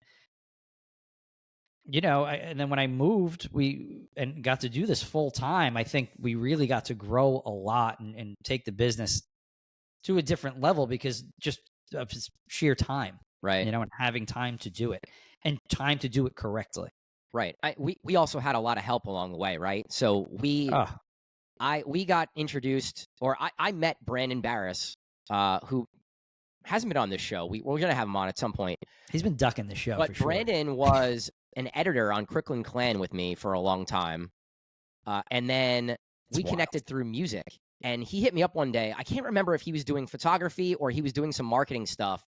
and then when I moved, and got to do this full time, I think we really got to grow a lot and take the business to a different level because just of sheer time, right? And having time to do it and time to do it correctly. Right. We also had a lot of help along the way, right? So we got introduced, or I met Brandon Barris, who hasn't been on this show. We're going to have him on at some point. He's been ducking the show, but for sure. Brandon was an editor on Crooklyn Clan with me for a long time. And then we connected through music. And he hit me up one day. I can't remember if he was doing photography or he was doing some marketing stuff.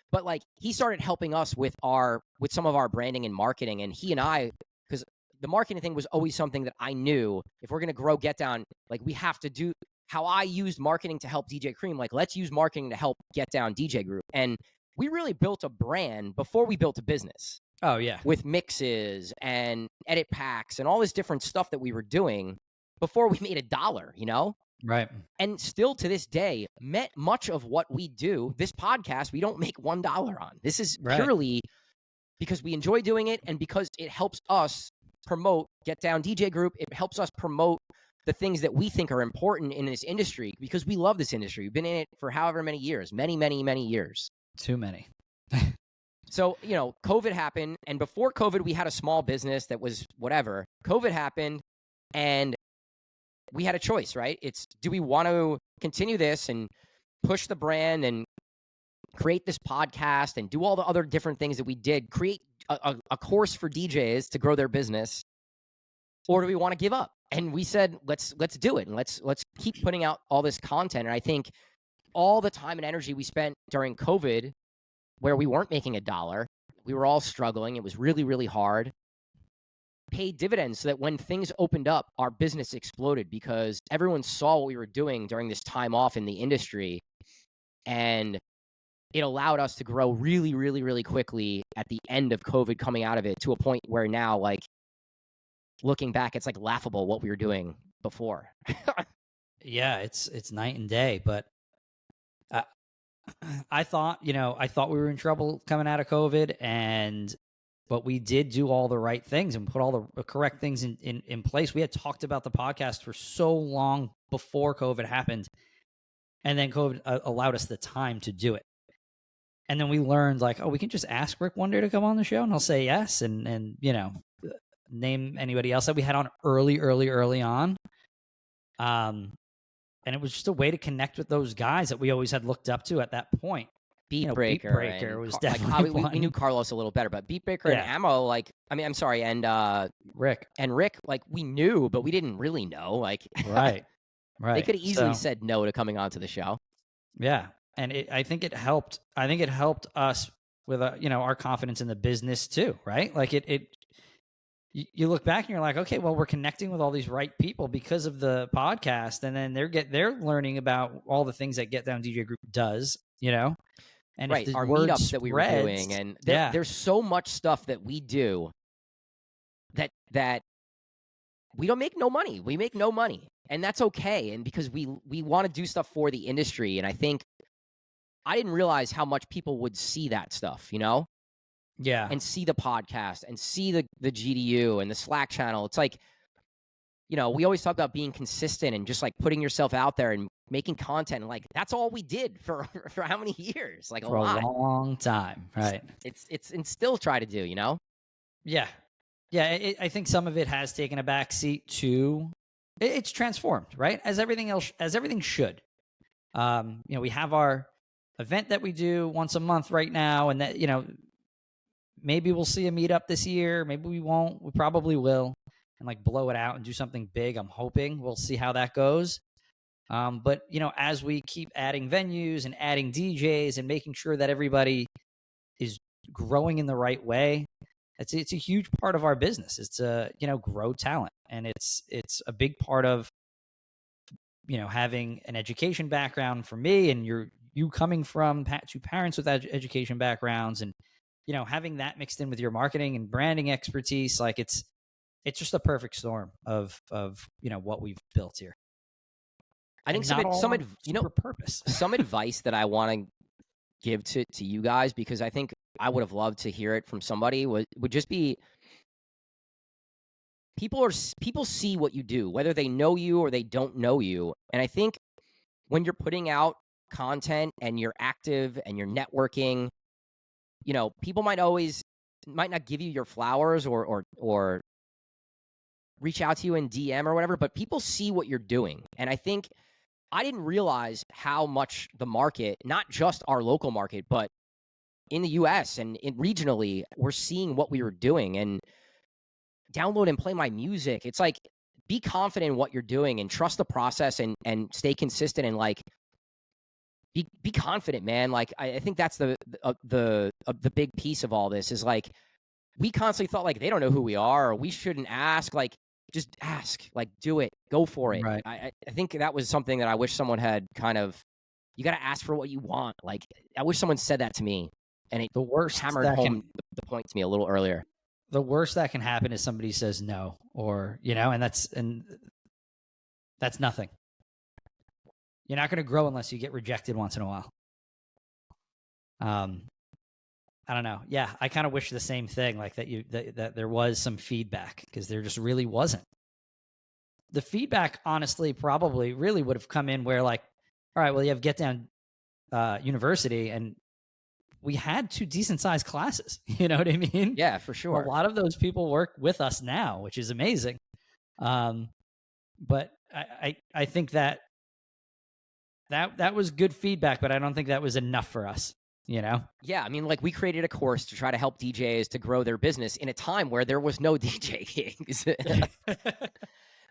But like he started helping us with some of our branding and marketing. And he and I, because the marketing thing was always something that I knew if we're going to grow Get Down, like we have to do how I used marketing to help DJ Cream. Like let's use marketing to help Get Down DJ Group. And we really built a brand before we built a business. Oh, yeah. With mixes and edit packs and all this different stuff that we were doing before we made $1, Right. And still to this day, much of what we do, this podcast, we don't make $1 on. This is purely because we enjoy doing it and because it helps us promote Get Down DJ Group. It helps us promote the things that we think are important in this industry because we love this industry. We've been in it for however many years, many, many, many years. Too many. So, COVID happened. And before COVID, we had a small business that was whatever. COVID happened and we had a choice, right? It's, do we want to continue this and push the brand and create this podcast and do all the other different things that we did, create a course for DJs to grow their business? Or do we want to give up? And we said, let's do it. And let's keep putting out all this content. And I think all the time and energy we spent during COVID, where we weren't making $1, we were all struggling. It was really, really hard. Paid dividends so that when things opened up, our business exploded because everyone saw what we were doing during this time off in the industry. And it allowed us to grow really, really, really quickly at the end of COVID, coming out of it to a point where now, like, looking back, it's like laughable what we were doing before. Yeah, it's night and day. But I thought we were in trouble coming out of COVID, but we did do all the right things and put all the correct things in place. We had talked about the podcast for so long before COVID happened, and then COVID allowed us the time to do it. And then we learned, like, we can just ask Rick one day to come on the show, and he'll say yes, and name anybody else that we had on early on. And it was just a way to connect with those guys that we always had looked up to at that point. Beat Breaker was definitely we knew Carlos a little better, but Beat Breaker and Ammo, and Rick, like we knew, but we didn't really know. Like, right. They could have easily said no to coming onto the show. Yeah, and I think it helped. I think it helped us with our confidence in the business too, right? Like you look back and you're like, okay, well, we're connecting with all these right people because of the podcast, and then they're learning about all the things that Get Down DJ Group does, and right, our meetups that we were doing, and there's so much stuff that we do that we don't make no money. We make no money, and that's okay. And because we want to do stuff for the industry, and I think I didn't realize how much people would see that stuff, Yeah. And see the podcast and see the GDU and the Slack channel. It's like, we always talk about being consistent and just like putting yourself out there and making content. And like, that's all we did for how many years? Like for a long time. Right. It's and still try to do, Yeah. Yeah. I think some of it has taken a backseat to, it's transformed, right? As everything should. We have our event that we do once a month right now. And that, maybe we'll see a meetup this year. Maybe we won't. We probably will, and like blow it out and do something big. I'm hoping we'll see how that goes. But as we keep adding venues and adding DJs and making sure that everybody is growing in the right way, it's a huge part of our business. It's grow talent, and it's a big part of having an education background for me, and you coming from two parents with education backgrounds, and having that mixed in with your marketing and branding expertise, like it's just a perfect storm of what we've built here. I think some advice that I want to give to you guys, because I think I would have loved to hear it from somebody, would just be, people see what you do, whether they know you or they don't know you. And I think when you're putting out content and you're active and you're networking, people might not give you your flowers or reach out to you in DM or whatever, but people see what you're doing. And I think I didn't realize how much the market, not just our local market, but in the US and regionally, we're seeing what we were doing and download and play my music. It's like, be confident in what you're doing and trust the process and stay consistent and like, be confident, man. Like, I think that's the big piece of all this is like, we constantly thought like, they don't know who we are or we shouldn't ask. Like, just ask, like, do it, go for it. Right. I think that was something that I wish someone had kind of, you got to ask for what you want. Like, I wish someone said that to me and it hammered home the point to me a little earlier. The worst that can happen is somebody says no, or, and that's nothing. You're not going to grow unless you get rejected once in a while. I don't know. Yeah, I kind of wish the same thing, like that there was some feedback, because there just really wasn't. The feedback, honestly, probably really would have come in where, like, all right, well, you have Get Down University, and we had 2 decent-sized classes. You know what I mean? Yeah, for sure. A lot of those people work with us now, which is amazing. But I think that was good feedback, but I don't think that was enough for us. Yeah, I mean, like, we created a course to try to help DJs to grow their business in a time where there was no DJ gigs.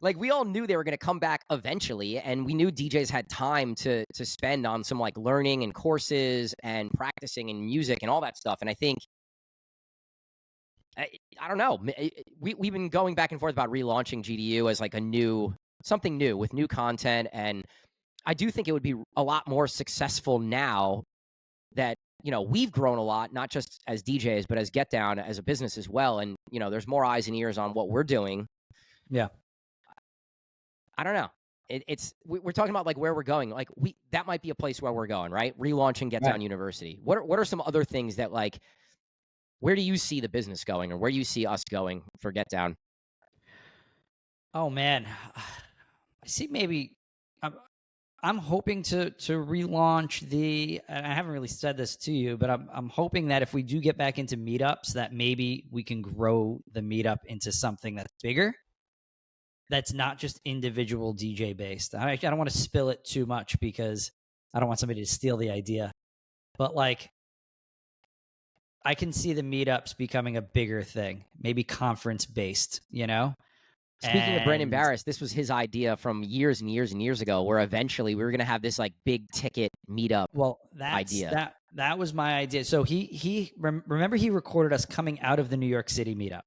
Like, we all knew they were going to come back eventually, and we knew DJs had time to spend on some like learning and courses and practicing and music and all that stuff. And I think, I don't know, we've been going back and forth about relaunching GDU as like something new with new content, and I do think it would be a lot more successful now that, we've grown a lot, not just as DJs, but as Get Down as a business as well. And, there's more eyes and ears on what we're doing. Yeah. I don't know. We're talking about like where we're going. Like that might be a place where we're going, right? Relaunching Get Down University. What are some other things that, like, where do you see the business going, or where do you see us going for Get Down? Oh man. I see maybe I'm hoping to relaunch and I haven't really said this to you, but I'm hoping that if we do get back into meetups, that maybe we can grow the meetup into something that's bigger. That's not just individual DJ based. I don't want to spill it too much because I don't want somebody to steal the idea. But like, I can see the meetups becoming a bigger thing, maybe conference based, Speaking of Brandon Barris, this was his idea from years and years and years ago, where eventually we were going to have this like big ticket meetup. Well, idea. That was my idea. So remember he recorded us coming out of the New York City meetup,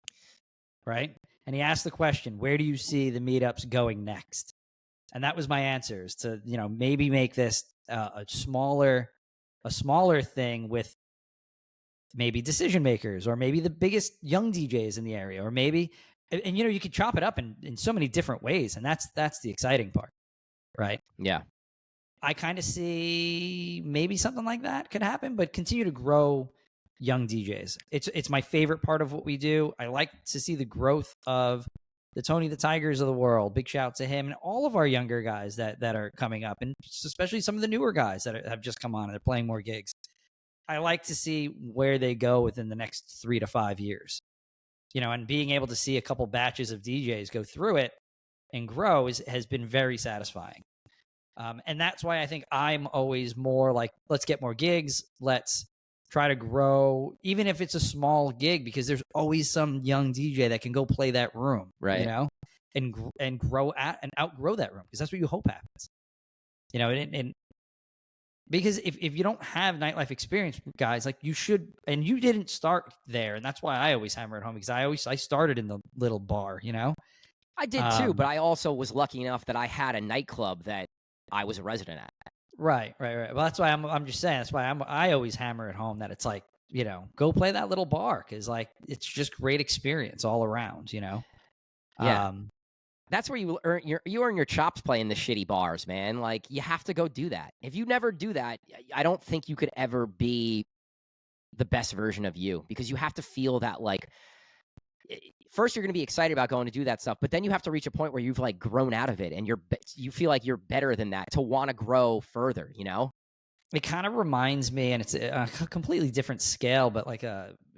right? And he asked the question, where do you see the meetups going next? And that was my answer, is to, maybe make this a smaller thing with maybe decision makers, or maybe the biggest young DJs in the area, or maybe, and you could chop it up in so many different ways. And that's the exciting part, right? Yeah. I kind of see maybe something like that could happen, but continue to grow young DJs. It's my favorite part of what we do. I like to see the growth of the Tony the Tigers of the world. Big shout to him and all of our younger guys that are coming up, and especially some of the newer guys that have just come on and they're playing more gigs. I like to see where they go within the next 3 to 5 years, and being able to see a couple batches of DJs go through it and grow has been very satisfying. And that's why I think I'm always more like, let's get more gigs. Let's try to grow, even if it's a small gig, because there's always some young DJ that can go play that room, right? And grow and outgrow that room, because that's what you hope happens. And because if you don't have nightlife experience, guys, like, you should, and you didn't start there, and that's why I always hammer it home, because I started in the little bar, I did too, but I also was lucky enough that I had a nightclub that I was a resident at. Right. Well, that's why I'm just saying. That's why I always hammer it home that it's like, go play that little bar, because like, it's just great experience all around. Yeah. That's where you earn your chops playing the shitty bars, man. Like, you have to go do that. If you never do that, I don't think you could ever be the best version of you, because you have to feel that, like, first you're going to be excited about going to do that stuff, but then you have to reach a point where you've like grown out of it and you feel like you're better than that to want to grow further, you know? It kind of reminds me, and it's a completely different scale, but like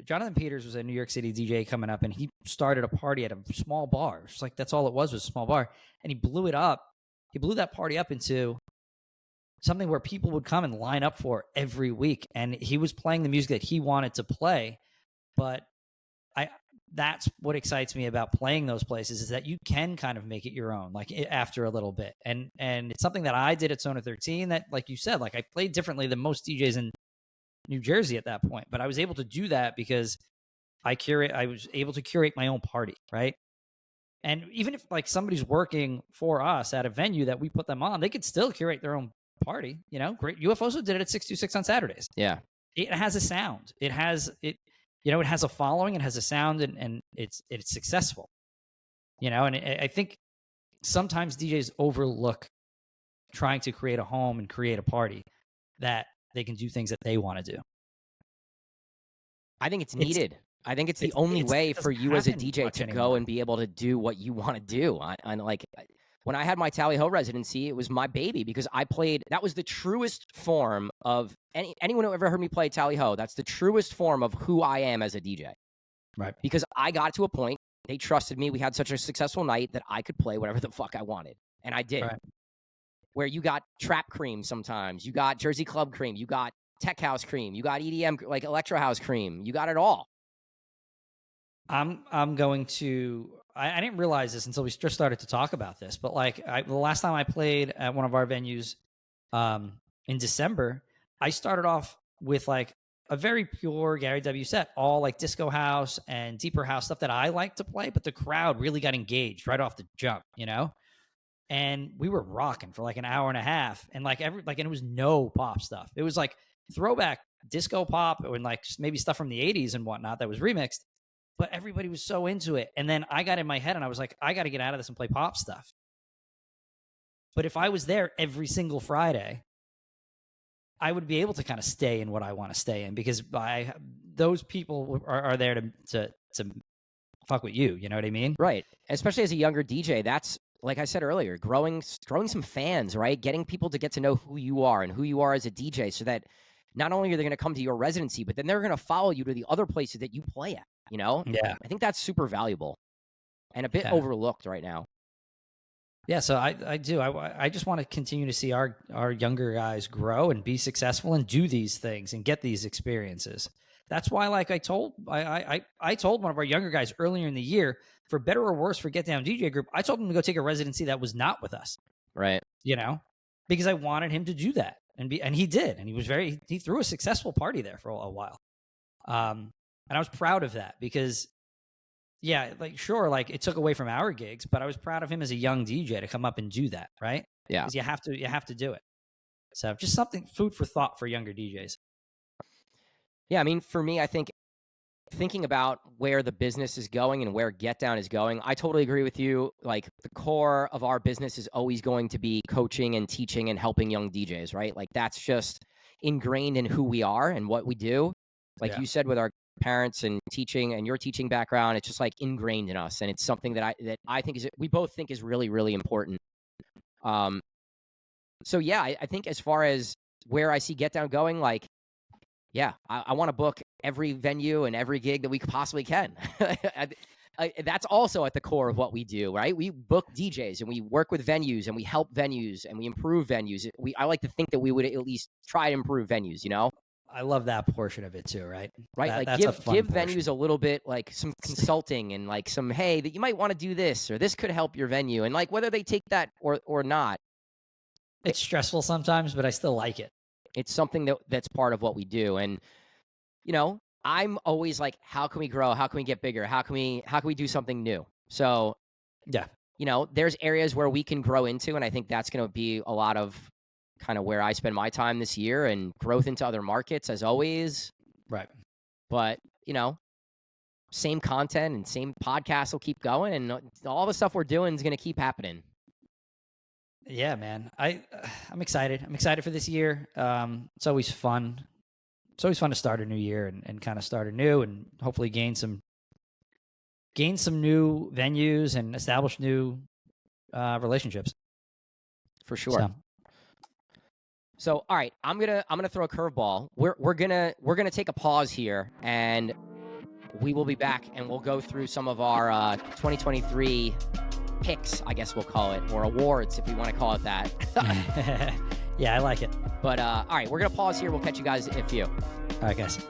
Jonathan Peters was a New York City DJ coming up, and he started a party at a small bar. It's like that's all it was a small bar, and he blew it up. He blew that party up into something where people would come and line up for every week, and he was playing the music that he wanted to play. But that's what excites me about playing those places, is that you can kind of make it your own, like after a little bit. And it's something that I did at Zona 13 that, like you said, like I played differently than most DJs in New Jersey at that point, but I was able to do that because I was able to curate my own party. Right. And even if like somebody's working for us at a venue that we put them on, they could still curate their own party. You know, great. UFOso did it at 626 on Saturdays. Yeah. It has a sound. It has a following, it has a sound, and it's successful, you know? And I think sometimes DJs overlook trying to create a home and create a party that they can do things that they want to do. I think it's needed. I think it's the only way for you as a DJ to go and be able to do what you want to do. When I had my Tally Ho residency, it was my baby because I played. That was the truest form of anyone who ever heard me play Tally Ho. That's the truest form of who I am as a DJ. Right. Because I got to a point, they trusted me. We had such a successful night that I could play whatever the fuck I wanted. And I did. Right. Where you got trap cream sometimes. You got Jersey Club cream. You got tech house cream. You got EDM, like electro house cream. You got it all. I'm going to... I didn't realize this until we just started to talk about this, but like the last time I played at one of our venues in December, I started off with like a very pure Gary W set, all like disco house and deeper house stuff that I like to play, but the crowd really got engaged right off the jump, you know? And we were rocking for like an hour and a half, and and it was no pop stuff. It was like throwback disco pop and like maybe stuff from the 80s and whatnot that was remixed. But everybody was so into it. And then I got in my head and I was like, I got to get out of this and play pop stuff. But if I was there every single Friday, I would be able to kind of stay in what I want to stay in, because those people are there to fuck with you. You know what I mean? Right. Especially as a younger DJ, that's, like I said earlier, growing some fans, right? Getting people to get to know who you are and who you are as a DJ, so that not only are they going to come to your residency, but then they're going to follow you to the other places that you play at. You know? Yeah. I think that's super valuable and a bit overlooked right now. Yeah, so I do. I just want to continue to see our younger guys grow and be successful and do these things and get these experiences. That's why, like I told one of our younger guys earlier in the year, for better or worse for Get Down DJ Group, I told him to go take a residency that was not with us. Right. You know? Because I wanted him to do that. And he did. And he threw a successful party there for a while. And I was proud of that because, yeah, like, sure, like it took away from our gigs, but I was proud of him as a young DJ to come up and do that, right? Yeah. Because you have to do it. So just something, food for thought for younger DJs. Yeah, I mean, for me, I think thinking about where the business is going and where Get Down is going, I totally agree with you. Like, the core of our business is always going to be coaching and teaching and helping young DJs, right? Like, that's just ingrained in who we are and what we do. Like you said, with our parents and teaching and your teaching background, it's just like ingrained in us, and it's something that I think we both think is really, really important. So yeah, I think as far as where I see Get Down going, like, yeah, I want to book every venue and every gig that we possibly can. That's also at the core of what we do, right? We book DJs and we work with venues and we help venues and we improve venues. I like to think that we would at least try to improve venues, you know? I love that portion of it too, right? Right, like give venues a little bit, like some consulting and like some, hey, that you might want to do this or this could help your venue, and like whether they take that or not. It's stressful sometimes, but I still like it. It's something that's part of what we do, and you know, I'm always like, how can we grow? How can we get bigger? How can we do something new? So, yeah, you know, there's areas where we can grow into, and I think that's going to be a lot of kind of where I spend my time this year, and growth into other markets as always. Right. But, you know, same content and same podcast will keep going, and all the stuff we're doing is going to keep happening. Yeah, man. I'm excited. I'm excited for this year. It's always fun. It's always fun to start a new year and kind of start anew and hopefully gain some gain some new venues and establish new relationships. For sure. So, all right, I'm gonna throw a curveball. We're gonna take a pause here, and we will be back, and we'll go through some of our 2023 picks, I guess we'll call it, or awards if you want to call it that. Yeah, I like it. But all right, we're gonna pause here. We'll catch you guys in a few. All right, guys.